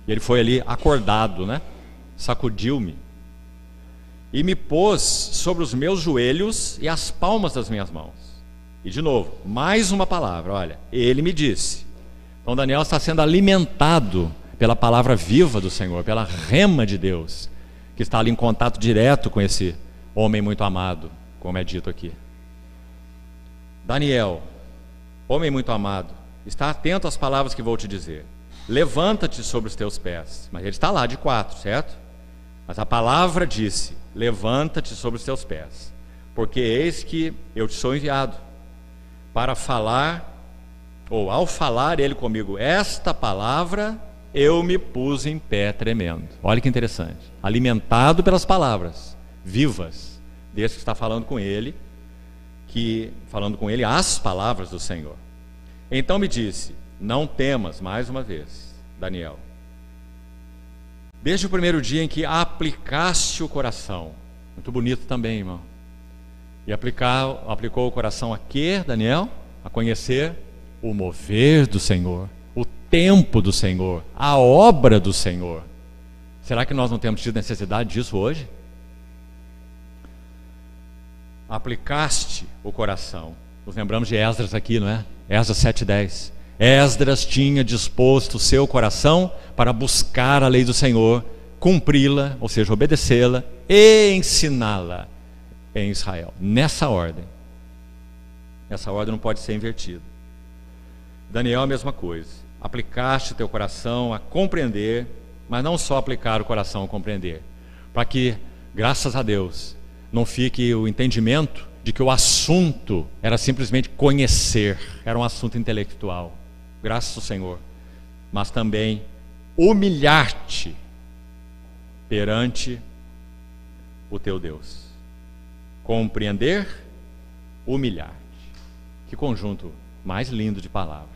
S2: E ele foi ali acordado, né? Sacudiu-me e me pôs sobre os meus joelhos e as palmas das minhas mãos. E de novo, mais uma palavra, olha, ele me disse. Então Daniel está sendo alimentado pela palavra viva do Senhor, pela rema de Deus, que está ali em contato direto com esse homem muito amado, como é dito aqui. Daniel, homem muito amado, está atento às palavras que vou te dizer. Levanta-te sobre os teus pés. Mas ele está lá de 4, certo? Mas a palavra disse: levanta-te sobre os teus pés, porque eis que eu te sou enviado para falar, ou ao falar ele comigo esta palavra, eu me pus em pé tremendo. Olha que interessante. Alimentado pelas palavras vivas desse que está falando com ele, as palavras do Senhor. Então me disse: não temas, mais uma vez, Daniel. Desde o primeiro dia em que aplicaste o coração, muito bonito também, irmão. E aplicou o coração a quê, Daniel? A conhecer o mover do Senhor, o tempo do Senhor, a obra do Senhor. Será que nós não temos tido necessidade disso hoje? Aplicaste o coração. Nos lembramos de Esdras aqui, não é? Esdras 7:10. Esdras tinha disposto o seu coração para buscar a lei do Senhor, cumpri-la, ou seja, obedecê-la e ensiná-la em Israel. Nessa ordem. Essa ordem não pode ser invertida. Daniel, a mesma coisa. Aplicaste o teu coração a compreender, mas não só aplicar o coração a compreender, para que, graças a Deus, não fique o entendimento de que o assunto era simplesmente conhecer, era um assunto intelectual, graças ao Senhor, mas também humilhar-te perante o teu Deus. Compreender, humilhar-te. Que conjunto mais lindo de palavras.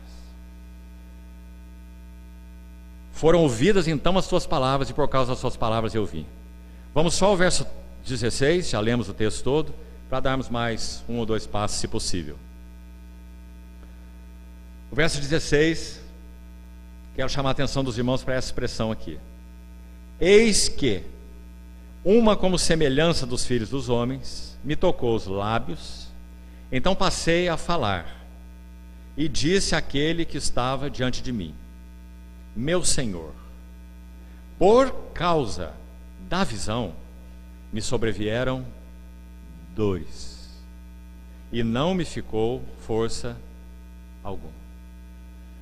S2: Foram ouvidas então as tuas palavras, e por causa das tuas palavras eu vim. Vamos só ao verso 16, já lemos o texto todo, para darmos mais 1 ou 2 passos, se possível. O verso 16, quero chamar a atenção dos irmãos para essa expressão aqui. Eis que uma como semelhança dos filhos dos homens me tocou os lábios, então passei a falar, e disse àquele que estava diante de mim: meu Senhor, por causa da visão me sobrevieram dores, e não me ficou força alguma.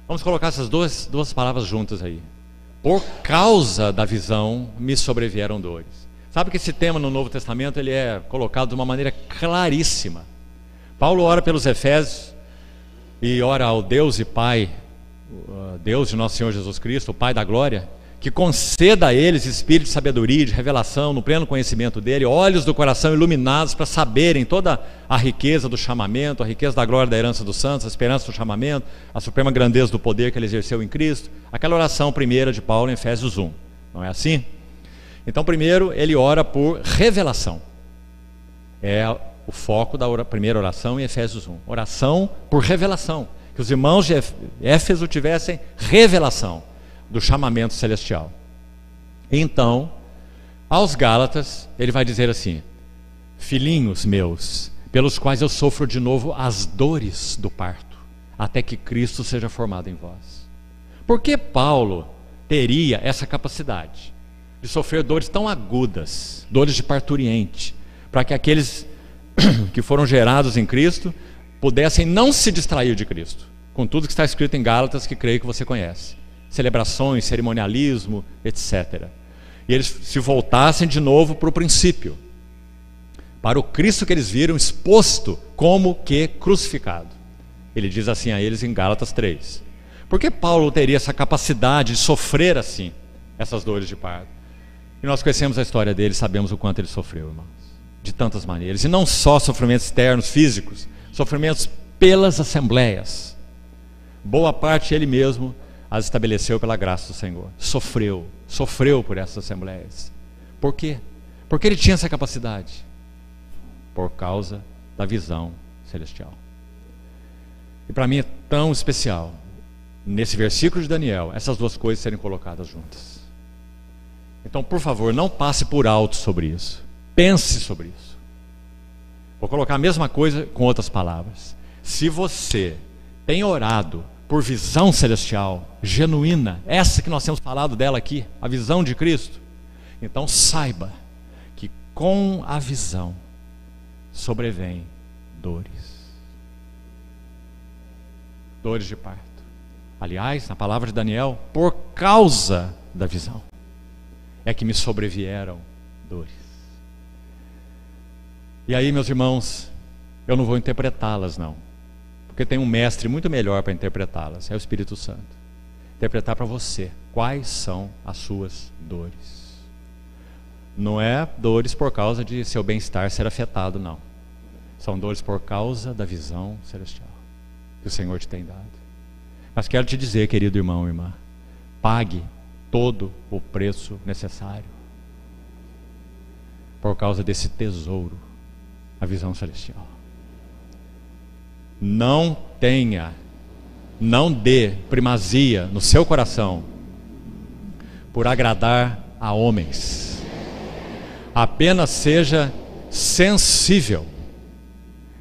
S2: Vamos colocar essas duas palavras juntas aí. Por causa da visão me sobrevieram dores. Sabe que esse tema no Novo Testamento ele é colocado de uma maneira claríssima. Paulo ora pelos Efésios e ora ao Deus e Pai, Deus de nosso Senhor Jesus Cristo, o Pai da glória, que conceda a eles espírito de sabedoria e de revelação no pleno conhecimento dele, olhos do coração iluminados para saberem toda a riqueza do chamamento, a riqueza da glória da herança dos santos, a esperança do chamamento, a suprema grandeza do poder que ele exerceu em Cristo. Aquela oração primeira de Paulo em Efésios 1, não é assim? Então primeiro ele ora por revelação, é o foco da primeira oração em Efésios 1, oração por revelação, que os irmãos de Éfeso tivessem revelação do chamamento celestial. Então, aos Gálatas, ele vai dizer assim: filhinhos meus, pelos quais eu sofro de novo as dores do parto, até que Cristo seja formado em vós. Por que Paulo teria essa capacidade de sofrer dores tão agudas, dores de parturiente, para que aqueles que foram gerados em Cristo pudessem não se distrair de Cristo, com tudo que está escrito em Gálatas, que creio que você conhece, celebrações, cerimonialismo, etc. E eles se voltassem de novo para o princípio, para o Cristo que eles viram exposto como que crucificado. Ele diz assim a eles em Gálatas 3. Por que Paulo teria essa capacidade de sofrer assim essas dores de parto? E nós conhecemos a história dele, sabemos o quanto ele sofreu, irmãos, de tantas maneiras, e não só sofrimentos externos, físicos, sofrimentos pelas assembleias. Boa parte ele mesmo as estabeleceu pela graça do Senhor. Sofreu por essas assembleias. Por quê? Porque ele tinha essa capacidade. Por causa da visão celestial. E para mim é tão especial, nesse versículo de Daniel, essas duas coisas serem colocadas juntas. Então, por favor, não passe por alto sobre isso. Pense sobre isso. Vou colocar a mesma coisa com outras palavras. Se você tem orado por visão celestial, genuína, essa que nós temos falado dela aqui, a visão de Cristo, então saiba que com a visão sobrevém dores. Dores de parto. Aliás, na palavra de Daniel, por causa da visão, é que me sobrevieram dores. E aí, meus irmãos, eu não vou interpretá-las não, porque tem um mestre muito melhor para interpretá-las, é o Espírito Santo. Interpretar para você quais são as suas dores. Não é dores por causa de seu bem-estar ser afetado, não. São dores por causa da visão celestial que o Senhor te tem dado. Mas quero te dizer, querido irmão e irmã, pague todo o preço necessário por causa desse tesouro, a visão celestial. Não dê primazia no seu coração por agradar a homens. Apenas seja sensível,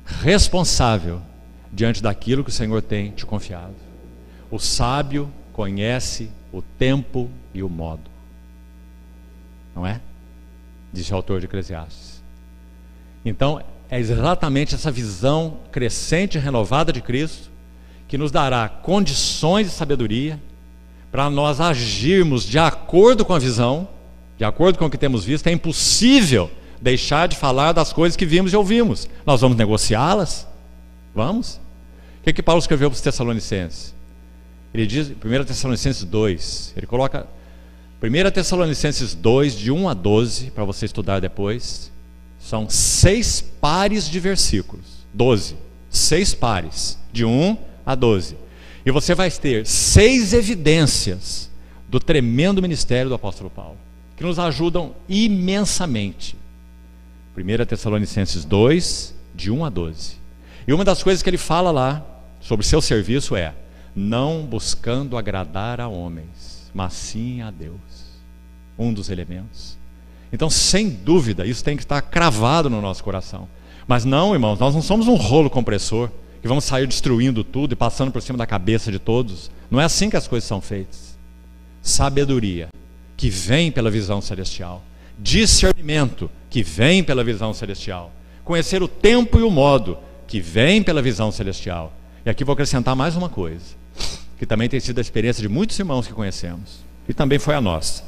S2: responsável diante daquilo que o Senhor tem te confiado. O sábio conhece o tempo e o modo. Não é? Diz o autor de Eclesiastes. Então, é exatamente essa visão crescente e renovada de Cristo que nos dará condições de sabedoria para nós agirmos de acordo com a visão, de acordo com o que temos visto. É impossível deixar de falar das coisas que vimos e ouvimos. Nós vamos negociá-las? Vamos? O que Paulo escreveu para os Tessalonicenses? Ele diz, 1 Tessalonicenses 2, ele coloca 1 Tessalonicenses 2, de 1 a 12, para você estudar depois. São 6 pares de versículos, 12, 6 pares, de 1 a 12. E você vai ter 6 evidências do tremendo ministério do apóstolo Paulo, que nos ajudam imensamente. 1 Tessalonicenses 2, de 1 a 12. E uma das coisas que ele fala lá sobre seu serviço é: não buscando agradar a homens, mas sim a Deus. Um dos elementos. Então, sem dúvida, isso tem que estar cravado no nosso coração. Mas não, irmãos, nós não somos um rolo compressor que vamos sair destruindo tudo e passando por cima da cabeça de todos. Não é assim que as coisas são feitas. Sabedoria, que vem pela visão celestial. Discernimento, que vem pela visão celestial. Conhecer o tempo e o modo, que vem pela visão celestial. E aqui vou acrescentar mais uma coisa, que também tem sido a experiência de muitos irmãos que conhecemos, e também foi a nossa.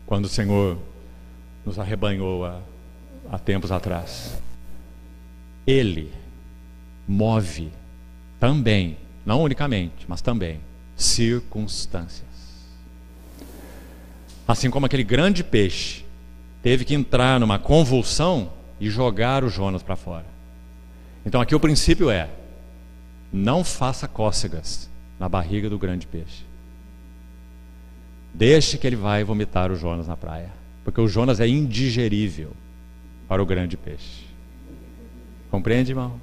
S2: Quando o Senhor nos arrebanhou há tempos atrás, Ele move também, não unicamente, mas também, circunstâncias. Assim como aquele grande peixe teve que entrar numa convulsão e jogar o Jonas para fora. Então aqui o princípio é: não faça cócegas na barriga do grande peixe. Deixe que ele vai vomitar o Jonas na praia, porque o Jonas é indigerível para o grande peixe. Compreende, irmão?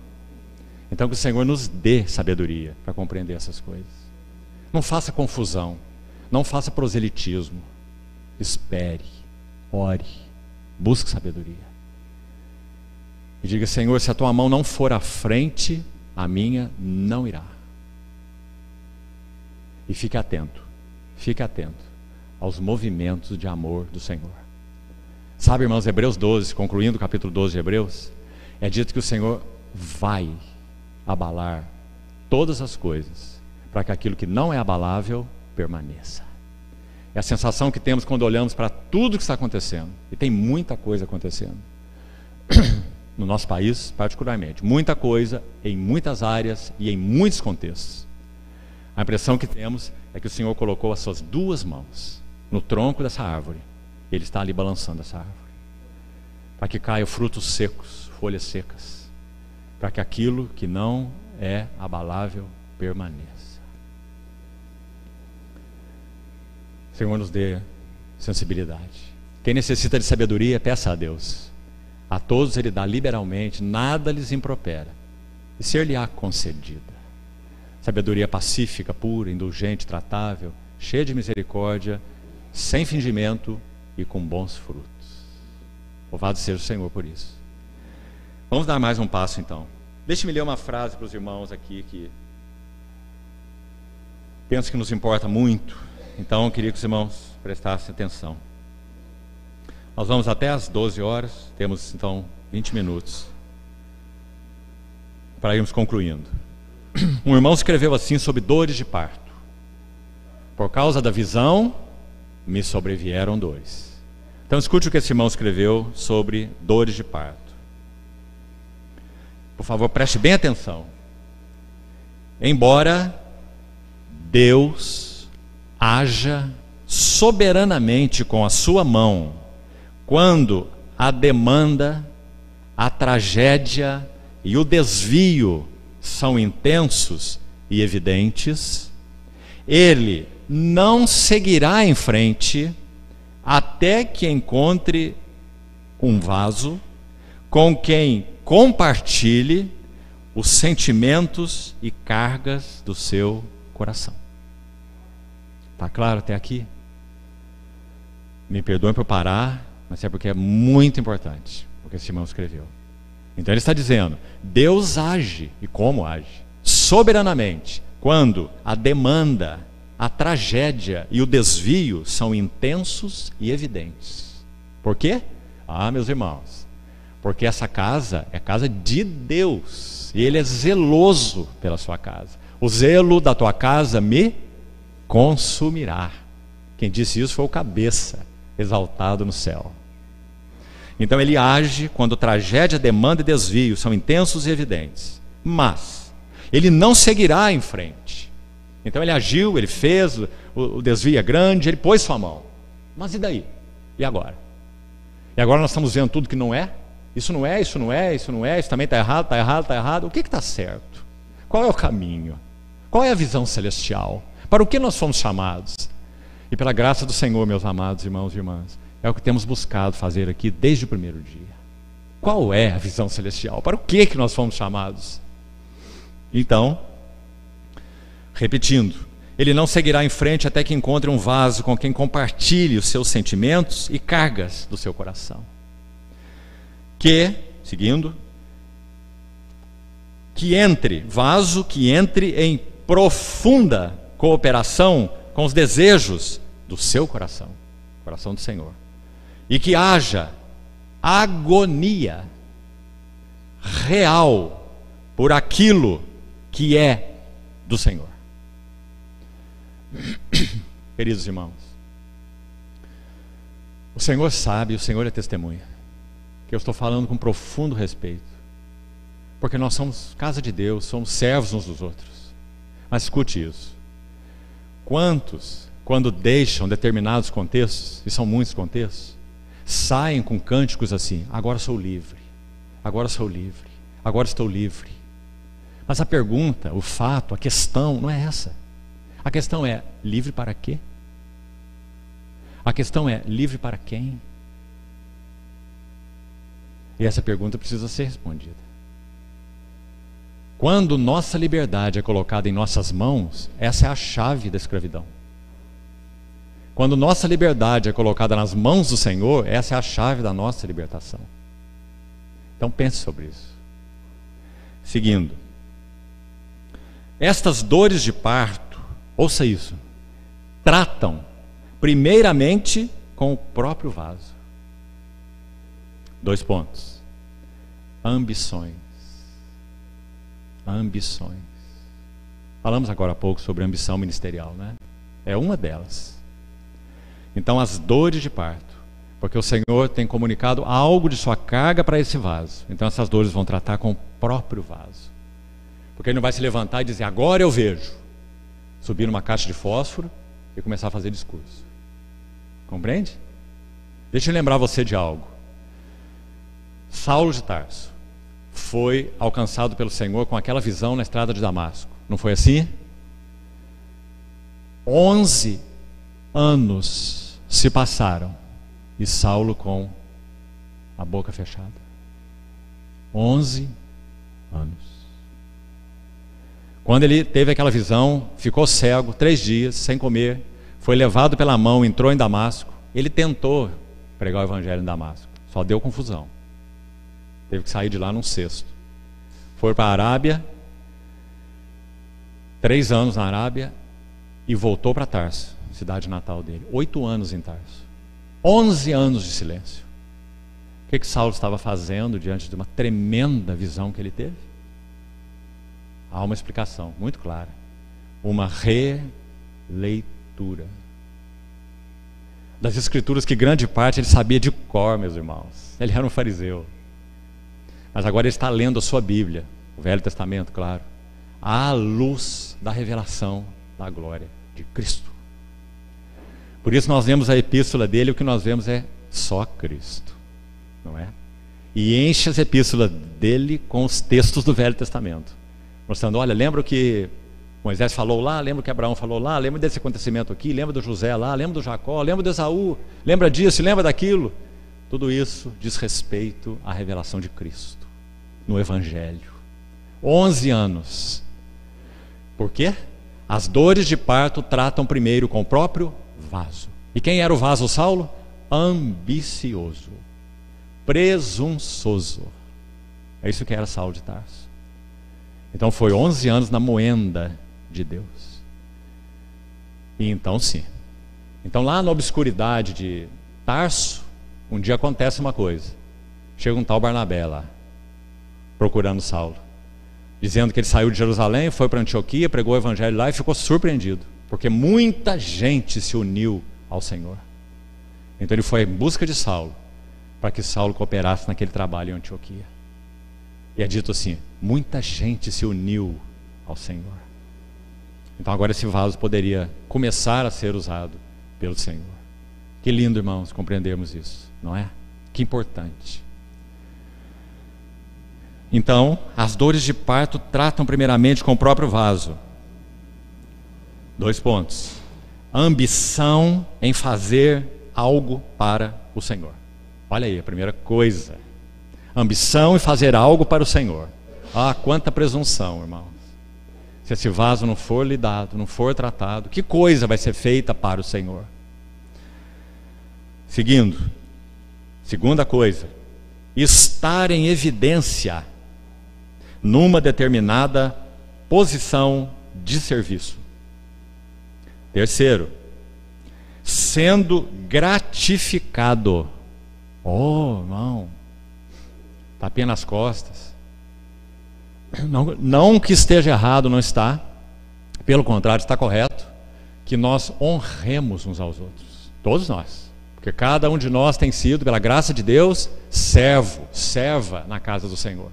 S2: Então que o Senhor nos dê sabedoria para compreender essas coisas. Não faça confusão, não faça proselitismo. Espere, ore, busque sabedoria. E diga: Senhor, se a tua mão não for à frente, a minha não irá. E fique atento aos movimentos de amor do Senhor. Sabe, irmãos, Hebreus 12, concluindo o capítulo 12 de Hebreus, é dito que o Senhor vai abalar todas as coisas, para que aquilo que não é abalável permaneça. É a sensação que temos quando olhamos para tudo que está acontecendo, e tem muita coisa acontecendo, no nosso país particularmente, muita coisa, em muitas áreas e em muitos contextos. A impressão que temos é que o Senhor colocou as suas duas mãos no tronco dessa árvore. Ele está ali balançando essa árvore, para que caiam frutos secos, folhas secas, para que aquilo que não é abalável permaneça. O Senhor nos dê sensibilidade. Quem necessita de sabedoria, peça a Deus. A todos Ele dá liberalmente, nada lhes impropera, e ser-lhe-á concedida. Sabedoria pacífica, pura, indulgente, tratável, cheia de misericórdia, sem fingimento e com bons frutos. Louvado seja o Senhor por isso. Vamos dar mais um passo então. Deixe-me ler uma frase para os irmãos aqui que penso que nos importa muito. Então eu queria que os irmãos prestassem atenção. Nós vamos até às 12 horas, temos então 20 minutos para irmos concluindo. Um irmão escreveu assim sobre dores de parto: por causa da visão me sobrevieram dores. Então escute o que esse irmão escreveu sobre dores de parto. Por favor, preste bem atenção. Embora Deus haja soberanamente com a sua mão, quando a demanda, a tragédia e o desvio são intensos e evidentes, Ele não seguirá em frente até que encontre um vaso com quem compartilhe os sentimentos e cargas do seu coração. Está claro até aqui? Me perdoem por parar, mas é porque é muito importante o que esse irmão escreveu. Então ele está dizendo: Deus age, e como age? Soberanamente, quando a demanda, a tragédia e o desvio são intensos e evidentes. Por quê? Ah, meus irmãos, porque essa casa é casa de Deus, e Ele é zeloso pela sua casa. O zelo da tua casa me consumirá. Quem disse isso foi o cabeça, exaltado no céu. Então ele age quando tragédia, demanda e desvio são intensos e evidentes. Mas ele não seguirá em frente. Então ele agiu, ele fez, o desvio é grande, ele pôs sua mão. Mas e daí? E agora? E agora nós estamos vendo tudo que não é? Isso não é, isso não é, isso não é, isso também está errado, está errado, está errado. O que está certo? Qual é o caminho? Qual é a visão celestial? Para o que nós fomos chamados? E pela graça do Senhor, meus amados irmãos e irmãs, é o que temos buscado fazer aqui desde o primeiro dia. Qual é a visão celestial? Para o que nós fomos chamados? Então, repetindo, ele não seguirá em frente até que encontre um vaso com quem compartilhe os seus sentimentos e cargas do seu coração. Seguindo, que entre em profunda cooperação com os desejos do seu coração, coração do Senhor, e que haja agonia real por aquilo que é do Senhor. Queridos irmãos, o Senhor sabe, o Senhor é testemunha, que eu estou falando com profundo respeito, porque nós somos casa de Deus, somos servos uns dos outros. Mas escute isso: quantos, quando deixam determinados contextos, e são muitos contextos, saem com cânticos assim: agora sou livre, agora sou livre, agora estou livre. Mas a pergunta, o fato, a questão não é essa. A questão é: livre para quê? A questão é: livre para quem? E essa pergunta precisa ser respondida. Quando nossa liberdade é colocada em nossas mãos, essa é a chave da escravidão. Quando nossa liberdade é colocada nas mãos do Senhor, essa é a chave da nossa libertação. Então pense sobre isso. Seguindo, estas dores de parto, ouça isso, tratam primeiramente com o próprio vaso. 2 pontos. Ambições. Ambições. Falamos agora há pouco sobre ambição ministerial, né? É uma delas. Então, as dores de parto, porque o Senhor tem comunicado algo de sua carga para esse vaso. Então, essas dores vão tratar com o próprio vaso. Porque ele não vai se levantar e dizer: agora eu vejo. Subir numa caixa de fósforo e começar a fazer discurso. Compreende? Deixa eu lembrar você de algo. Saulo de Tarso foi alcançado pelo Senhor com aquela visão na estrada de Damasco. Não foi assim? 11 anos se passaram e Saulo com a boca fechada. 11 anos. Quando ele teve aquela visão, ficou cego 3 dias, sem comer, foi levado pela mão, entrou em Damasco. Ele tentou pregar o evangelho em Damasco, só deu confusão. Teve que sair de lá num cesto. Foi para a Arábia, 3 anos na Arábia, e voltou para Tarso, cidade natal dele. 8 anos em Tarso. 11 anos de silêncio. O que Saulo estava fazendo diante de uma tremenda visão que ele teve? Há uma explicação muito clara. Uma releitura das Escrituras, que grande parte ele sabia de cor, meus irmãos. Ele era um fariseu. Mas agora ele está lendo a sua Bíblia, o Velho Testamento, claro, à luz da revelação da glória de Cristo. Por isso nós vemos a epístola dele, o que nós vemos é só Cristo, não é? E enche as epístolas dele com os textos do Velho Testamento, mostrando: olha, lembra o que Moisés falou lá, lembra o que Abraão falou lá, lembra desse acontecimento aqui, lembra do José lá, lembra do Jacó, lembra do Esaú, lembra disso, lembra daquilo. Tudo isso diz respeito à revelação de Cristo no Evangelho. 11 anos. Por quê? As dores de parto tratam primeiro com o próprio vaso. E quem era o vaso, Saulo? Ambicioso, presunçoso. É isso que era Saulo de Tarso. Então foi 11 anos na moenda de Deus. E então sim. Então lá na obscuridade de Tarso, um dia acontece uma coisa. Chega um tal Barnabé lá, procurando Saulo, dizendo que ele saiu de Jerusalém, foi para Antioquia, pregou o evangelho lá e ficou surpreendido, porque muita gente se uniu ao Senhor. Então ele foi em busca de Saulo, para que Saulo cooperasse naquele trabalho em Antioquia. E é dito assim: muita gente se uniu ao Senhor. Então agora esse vaso poderia começar a ser usado pelo Senhor. Que lindo, irmãos, compreendermos isso, não é? Que importante. Então, as dores de parto tratam primeiramente com o próprio vaso. 2 pontos. a ambição em fazer algo para o Senhor. Olha aí, a primeira coisa. Ambição em fazer algo para o Senhor. Ah, quanta presunção, irmãos. Se esse vaso não for lidado, não for tratado, que coisa vai ser feita para o Senhor? Seguindo, segunda coisa, estar em evidência numa determinada posição de serviço. Terceiro, sendo gratificado. Oh, irmão, tapinha nas costas. Não que esteja errado, não está. Pelo contrário, está correto. Que nós honremos uns aos outros. Todos nós. Porque cada um de nós tem sido, pela graça de Deus, serva na casa do Senhor.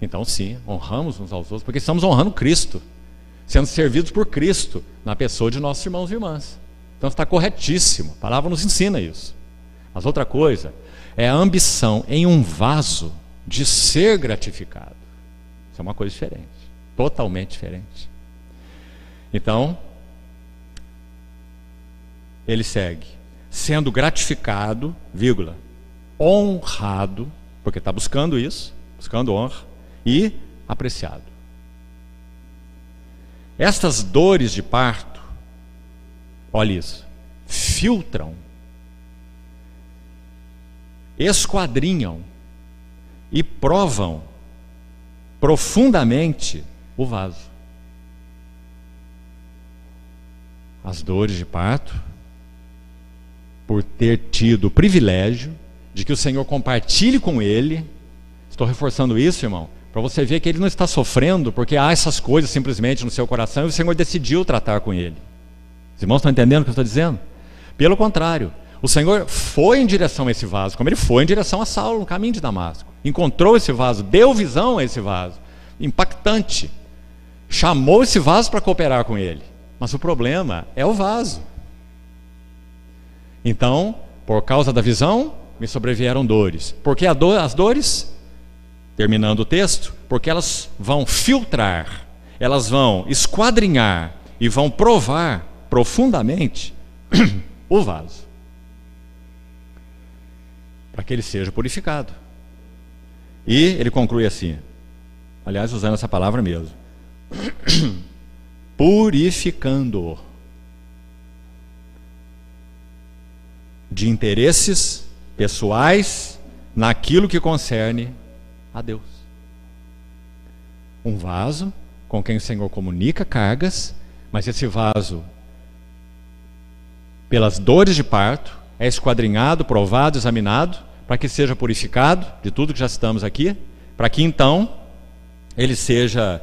S2: Então sim, honramos uns aos outros, porque estamos honrando Cristo, sendo servidos por Cristo, na pessoa de nossos irmãos e irmãs. Então está corretíssimo, a palavra nos ensina isso. Mas outra coisa, é a ambição em um vaso de ser gratificado. Isso é uma coisa diferente, totalmente diferente. Então, ele segue, sendo gratificado, vírgula, honrado, porque está buscando isso, buscando honra, e apreciado. Estas dores de parto, olha isso, filtram, esquadrinham e provam profundamente o vaso. As dores de parto, por ter tido o privilégio de que o Senhor compartilhe com ele. Estou reforçando isso, irmão, para você ver que ele não está sofrendo porque há essas coisas simplesmente no seu coração e o Senhor decidiu tratar com ele. Os irmãos estão entendendo o que eu estou dizendo? Pelo contrário, o Senhor foi em direção a esse vaso, como ele foi em direção a Saulo no caminho de Damasco. Encontrou esse vaso, deu visão a esse vaso, impactante. Chamou esse vaso para cooperar com ele. Mas o problema é o vaso. Então, por causa da visão, me sobrevieram dores. Por que as dores? Terminando o texto, porque elas vão filtrar, elas vão esquadrinhar e vão provar profundamente o vaso, para que ele seja purificado. E ele conclui assim, aliás, usando essa palavra mesmo, purificando-o de interesses pessoais naquilo que concerne a Deus. Um vaso com quem o Senhor comunica cargas, mas esse vaso, pelas dores de parto, é esquadrinhado, provado, examinado, para que seja purificado de tudo que já citamos aqui, para que então ele seja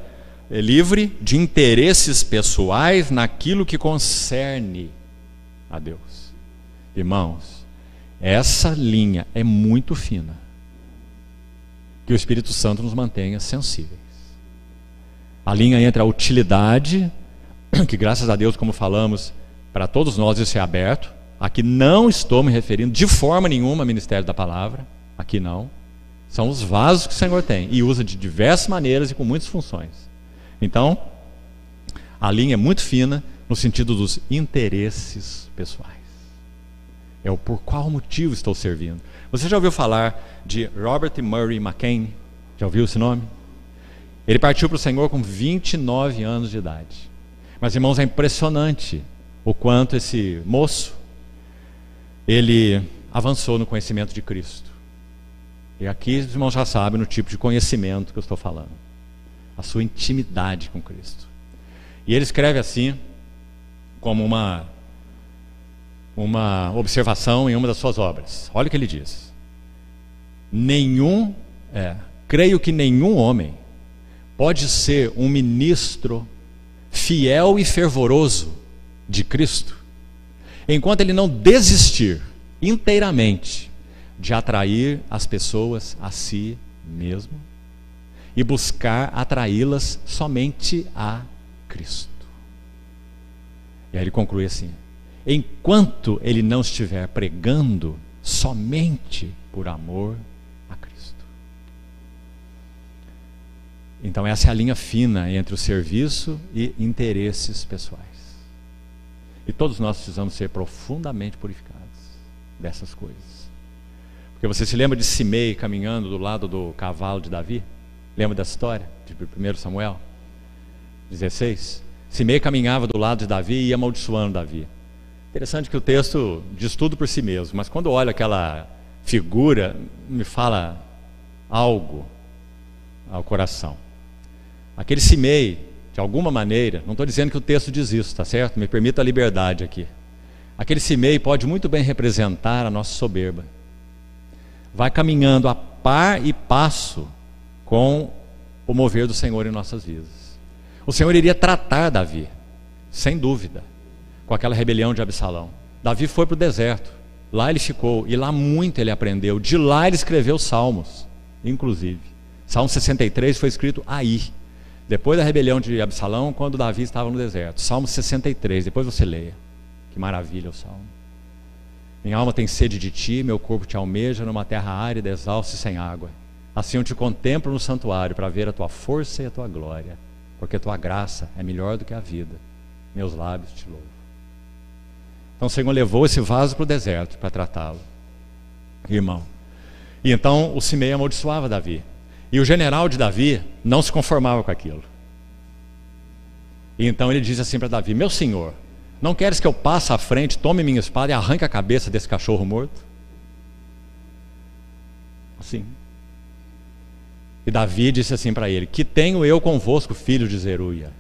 S2: livre de interesses pessoais naquilo que concerne a Deus. Irmãos, essa linha é muito fina. Que o Espírito Santo nos mantenha sensíveis. A linha entre a utilidade, que graças a Deus, como falamos, para todos nós isso é aberto. Aqui não estou me referindo de forma nenhuma ao ministério da palavra. Aqui não. São os vasos que o Senhor tem e usa de diversas maneiras e com muitas funções. Então, a linha é muito fina no sentido dos interesses pessoais. É o por qual motivo estou servindo. Você já ouviu falar de Robert Murray McCain? Já ouviu esse nome? Ele partiu para o Senhor com 29 anos de idade. Mas, irmãos, é impressionante o quanto esse moço, ele avançou no conhecimento de Cristo. E aqui os irmãos já sabem no tipo de conhecimento que eu estou falando. A sua intimidade com Cristo. E ele escreve assim, como uma observação em uma das suas obras. Olha o que ele diz. Creio que nenhum homem pode ser um ministro fiel e fervoroso de Cristo, enquanto ele não desistir inteiramente de atrair as pessoas a si mesmo e buscar atraí-las somente a Cristo. E aí ele conclui assim: enquanto ele não estiver pregando somente por amor a Cristo. Então essa é a linha fina entre o serviço e interesses pessoais. E todos nós precisamos ser profundamente purificados dessas coisas. Porque você se lembra de Simei caminhando do lado do cavalo de Davi? Lembra dessa história? De 1 Samuel 16? Simei caminhava do lado de Davi e ia amaldiçoando Davi. Interessante que o texto diz tudo por si mesmo, mas quando eu olho aquela figura, me fala algo ao coração. Aquele Simei, de alguma maneira, não estou dizendo que o texto diz isso, tá certo? Me permita a liberdade aqui. Aquele Simei pode muito bem representar a nossa soberba. Vai caminhando a par e passo com o mover do Senhor em nossas vidas. O Senhor iria tratar Davi, sem dúvida, com aquela rebelião de Absalão. Davi foi para o deserto, lá ele ficou, e lá muito ele aprendeu. De lá ele escreveu salmos, inclusive. Salmo 63 foi escrito aí, depois da rebelião de Absalão, quando Davi estava no deserto. Salmo 63, depois você leia. Que maravilha o salmo. Minha alma tem sede de ti, meu corpo te almeja numa terra árida, exausta e sem água. Assim eu te contemplo no santuário para ver a tua força e a tua glória, porque a tua graça é melhor do que a vida. Meus lábios te louvam. Então o Senhor levou esse vaso para o deserto para tratá-lo, irmão. E então o Simei amaldiçoava Davi. E o general de Davi não se conformava com aquilo. E então ele diz assim para Davi: meu senhor, não queres que eu passe à frente, tome minha espada e arranque a cabeça desse cachorro morto? Assim. E Davi disse assim para ele: que tenho eu convosco, filho de Zeruia?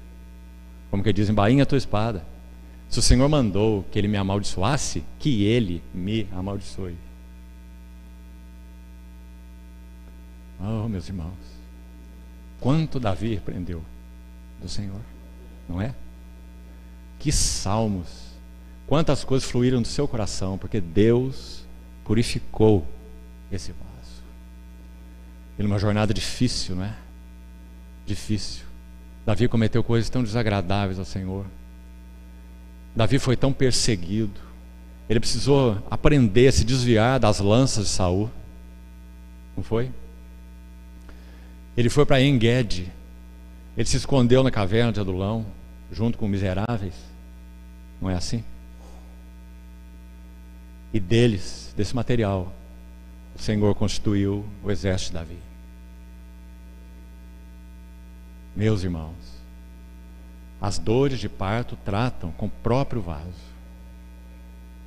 S2: Como que diz, embainha a tua espada. Se o Senhor mandou que ele me amaldiçoasse, que ele me amaldiçoe. Oh, meus irmãos, quanto Davi aprendeu do Senhor, não é? Que salmos, quantas coisas fluíram do seu coração, porque Deus purificou esse vaso. E numa jornada difícil, não é? Difícil. Davi cometeu coisas tão desagradáveis ao Senhor. Davi foi tão perseguido. Ele precisou aprender a se desviar das lanças de Saul. Não foi? Ele foi para En-Gedi. Ele se escondeu na caverna de Adulão, junto com miseráveis. Não é assim? E deles, desse material, o Senhor constituiu o exército de Davi. Meus irmãos, as dores de parto tratam com o próprio vaso.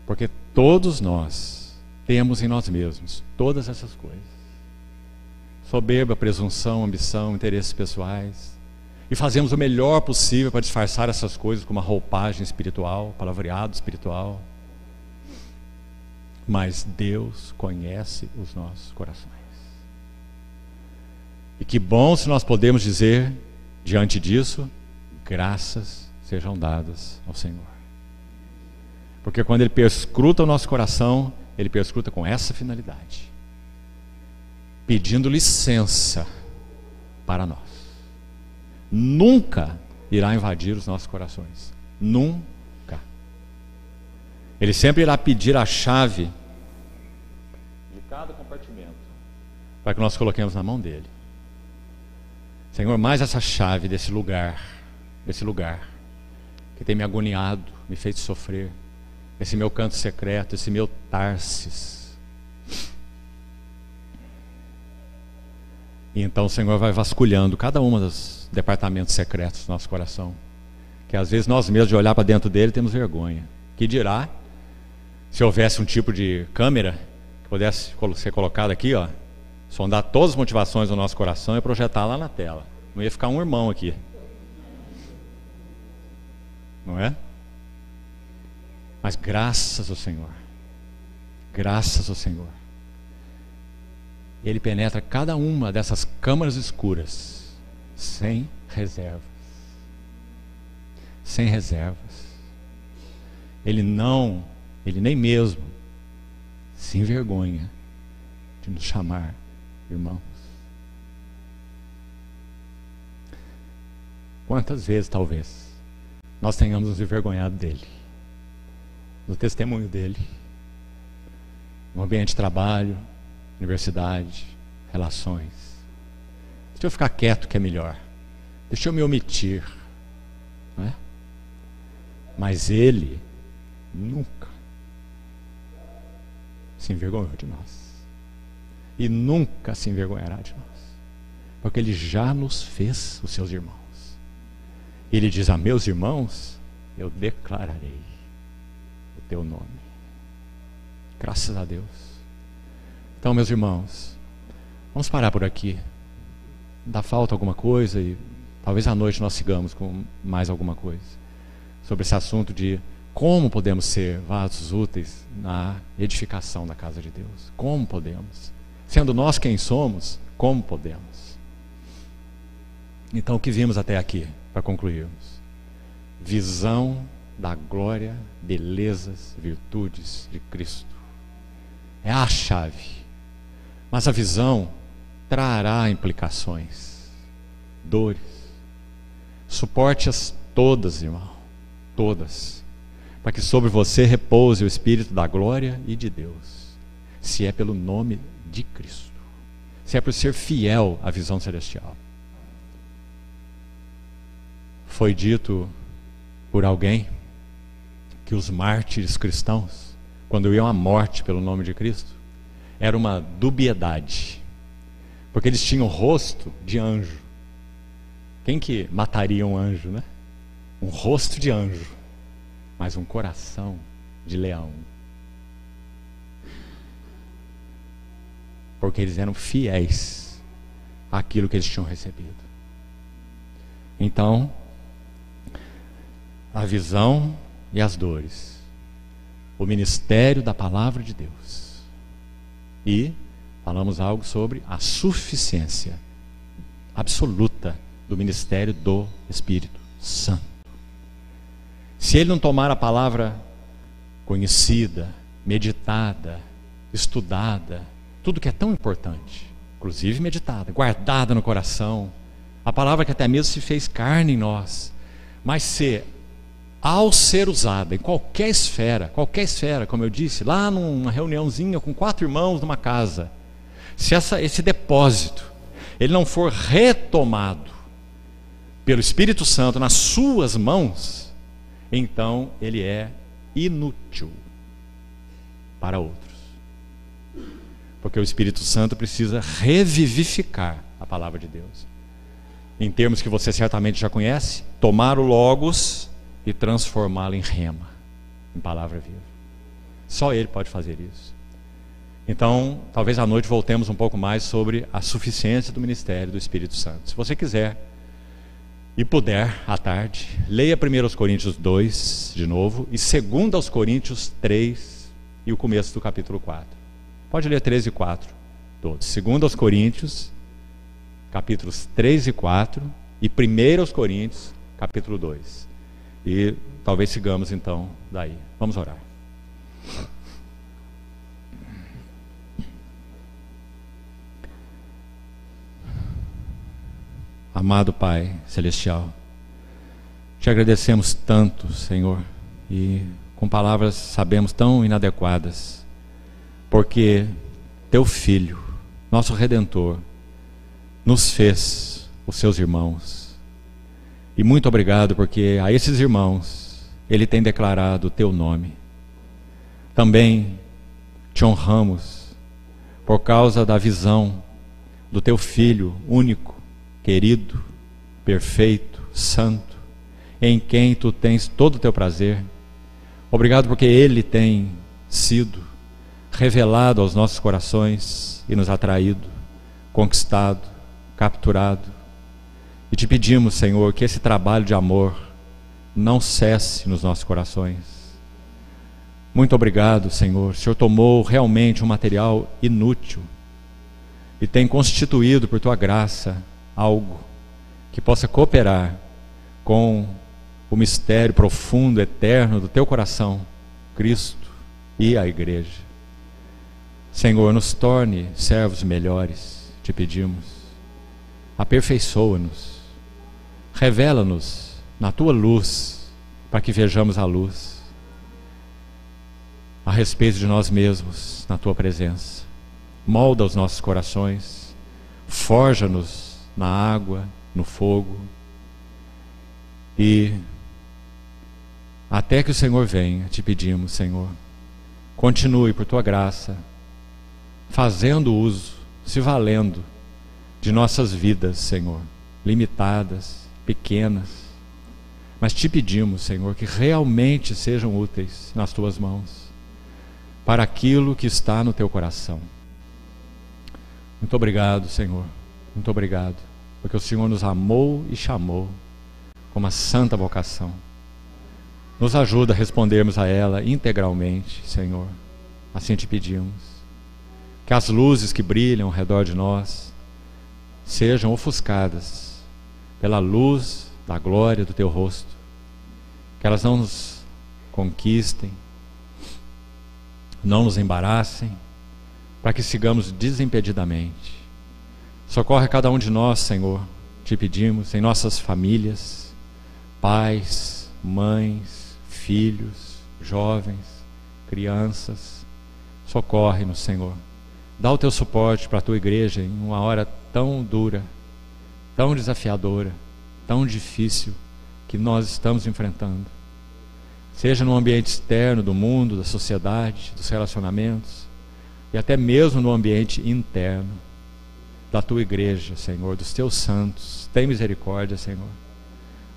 S2: Porque todos nós temos em nós mesmos todas essas coisas. Soberba, presunção, ambição, interesses pessoais. E fazemos o melhor possível para disfarçar essas coisas com uma roupagem espiritual, palavreado espiritual. Mas Deus conhece os nossos corações. E que bom se nós podemos dizer, diante disso, graças sejam dadas ao Senhor. Porque quando Ele perscruta o nosso coração, Ele perscruta com essa finalidade, pedindo licença para nós. Nunca irá invadir os nossos corações. Nunca. Ele sempre irá pedir a chave de cada compartimento para que nós coloquemos na mão dele. Senhor, mais essa chave desse lugar que tem me agoniado, me feito sofrer, esse meu canto secreto, esse meu Tarsis. E então o Senhor vai vasculhando cada um dos departamentos secretos do nosso coração, que às vezes nós mesmos, de olhar para dentro dele, temos vergonha. Que dirá se houvesse um tipo de câmera que pudesse ser colocada aqui, ó, sondar todas as motivações do nosso coração e projetar lá na tela. Não ia ficar um irmão aqui, não é? Mas graças ao Senhor, graças ao Senhor, Ele penetra cada uma dessas câmaras escuras sem reservas. Sem reservas. Ele nem mesmo se envergonha de nos chamar irmãos. Quantas vezes, talvez, nós tenhamos nos envergonhado dele, do testemunho dele, no ambiente de trabalho, universidade, relações. Deixa eu ficar quieto que é melhor. Deixa eu me omitir, não é? Mas ele nunca se envergonhou de nós. E nunca se envergonhará de nós. Porque Ele já nos fez os seus irmãos. Ele diz: a meus irmãos eu declararei o teu nome. Graças a Deus. Então, meus irmãos, vamos parar por aqui. Dá falta alguma coisa e talvez à noite nós sigamos com mais alguma coisa sobre esse assunto de como podemos ser vasos úteis na edificação da casa de Deus. Como podemos? Sendo nós quem somos, como podemos? Então, o que vimos até aqui, para concluirmos? Visão da glória, belezas, virtudes de Cristo. É a chave. Mas a visão trará implicações, dores. Suporte-as todas, irmão, todas, para que sobre você repouse o Espírito da glória e de Deus, se é pelo nome de Cristo, se é por ser fiel à visão celestial. Foi dito por alguém que os mártires cristãos, quando iam à morte pelo nome de Cristo, era uma dubiedade, porque eles tinham o rosto de anjo. Quem que mataria um anjo, né? Um rosto de anjo, mas um coração de leão. Porque eles eram fiéis àquilo que eles tinham recebido. Então, a visão e as dores, o ministério da palavra de Deus. E falamos algo sobre a suficiência absoluta do ministério do Espírito Santo. Se ele não tomar a palavra conhecida, meditada, estudada, tudo que é tão importante, inclusive meditada, guardada no coração, a palavra que até mesmo se fez carne em nós, mas ao ser usada em qualquer esfera, como eu disse, lá numa reuniãozinha com 4 irmãos numa casa, se esse depósito ele não for retomado pelo Espírito Santo nas suas mãos, então ele é inútil para outros. Porque o Espírito Santo precisa revivificar a palavra de Deus. Em termos que você certamente já conhece, tomar o Logos e transformá-lo em rema, em palavra viva. Só Ele pode fazer isso. Então, talvez à noite voltemos um pouco mais sobre a suficiência do ministério do Espírito Santo. Se você quiser e puder, à tarde, leia 1 Coríntios 2 de novo e 2 Coríntios 3 e o começo do capítulo 4. Pode ler 3 e 4 todos. 2 Coríntios, capítulos 3 e 4 e 1 Coríntios, capítulo 2. E talvez sigamos então daí. Vamos orar. Amado Pai Celestial, te agradecemos tanto, Senhor, e com palavras sabemos tão inadequadas, porque Teu Filho, nosso Redentor, nos fez os Seus irmãos. E muito obrigado, porque a esses irmãos Ele tem declarado o Teu nome. Também te honramos por causa da visão do Teu Filho único, querido, perfeito, santo, em quem Tu tens todo o Teu prazer. Obrigado porque Ele tem sido revelado aos nossos corações e nos atraído, conquistado, capturado. E te pedimos, Senhor, que esse trabalho de amor não cesse nos nossos corações. Muito obrigado, Senhor. O Senhor tomou realmente um material inútil e tem constituído por Tua graça algo que possa cooperar com o mistério profundo, eterno do Teu coração, Cristo e a Igreja. Senhor, nos torne servos melhores, te pedimos. Aperfeiçoa-nos, revela-nos na Tua luz, para que vejamos a luz a respeito de nós mesmos na Tua presença. Molda os nossos corações, forja-nos na água, no fogo, e Até que o Senhor venha, te pedimos, Senhor, continue por tua graça, fazendo uso, se valendo de nossas vidas, Senhor, limitadas, pequenas, mas te pedimos, Senhor, que realmente sejam úteis nas tuas mãos, para aquilo que está no teu coração. Muito obrigado, Senhor, muito obrigado, porque o Senhor nos amou e chamou com uma santa vocação. Nos ajuda a respondermos a ela integralmente, Senhor, assim te pedimos. Que as luzes que brilham ao redor de nós sejam ofuscadas pela luz da glória do teu rosto, que elas não nos conquistem, não nos embaraçem, para que sigamos desimpedidamente. Socorre a cada um de nós, Senhor, te pedimos, em nossas famílias, pais, mães, filhos, jovens, crianças. Socorre-nos, Senhor. Dá o teu suporte para a tua igreja em uma hora tão dura, tão desafiadora, tão difícil que nós estamos enfrentando. Seja no ambiente externo do mundo, da sociedade, dos relacionamentos, e até mesmo no ambiente interno da tua igreja, Senhor, dos teus santos. Tem misericórdia, Senhor.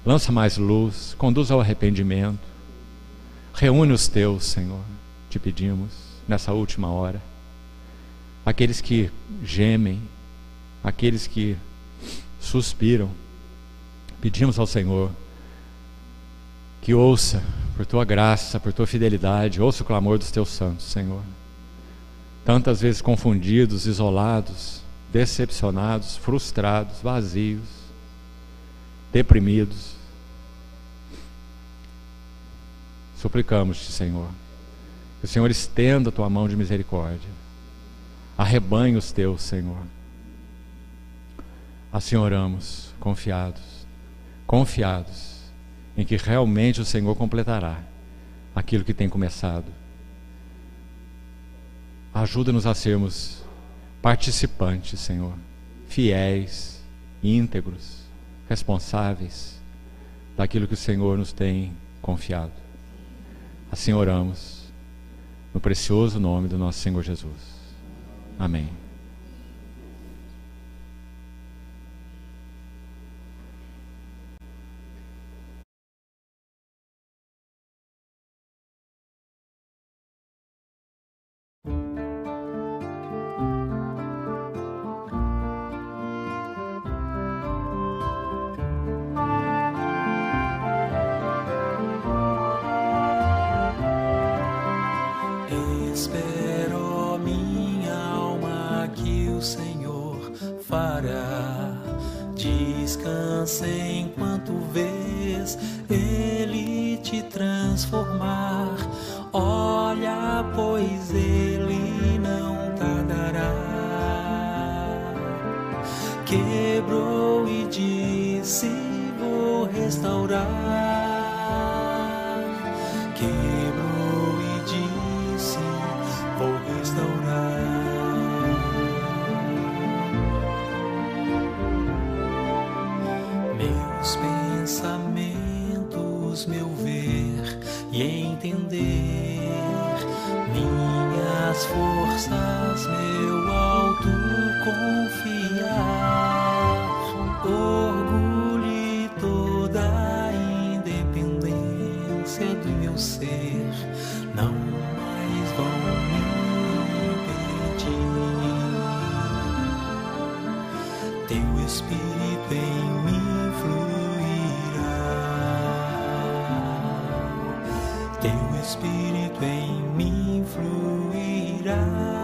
S2: Lança mais luz, conduz ao arrependimento. Reúne os teus, Senhor, te pedimos, nessa última hora. Aqueles que gemem, aqueles que suspiram, pedimos ao Senhor que ouça, por tua graça, por tua fidelidade, ouça o clamor dos teus santos, Senhor. Tantas vezes confundidos, isolados, decepcionados, frustrados, vazios, deprimidos. Suplicamos-te, Senhor, que o Senhor estenda a tua mão de misericórdia, arrebanhe os teus, Senhor. Assim oramos, confiados em que realmente o Senhor completará aquilo que tem começado. Ajuda-nos a sermos participantes, Senhor, fiéis, íntegros, responsáveis daquilo que o Senhor nos tem confiado. Assim oramos, no precioso nome do nosso Senhor Jesus. Amém.
S3: Espero, minha alma, que o Senhor fará. Descansa enquanto vês Ele te transformar. Olha, pois Ele não tardará. Quebrou e disse: vou restaurar. Quebrou e disse: vou restaurar. Meus pensamentos, meu ver e entender, minhas forças, meu autoconfiar, orgulho e toda a independência do meu ser não mais vão me impedir. Teu Espírito em mim fluirá. Teu Espírito em mim fluirá.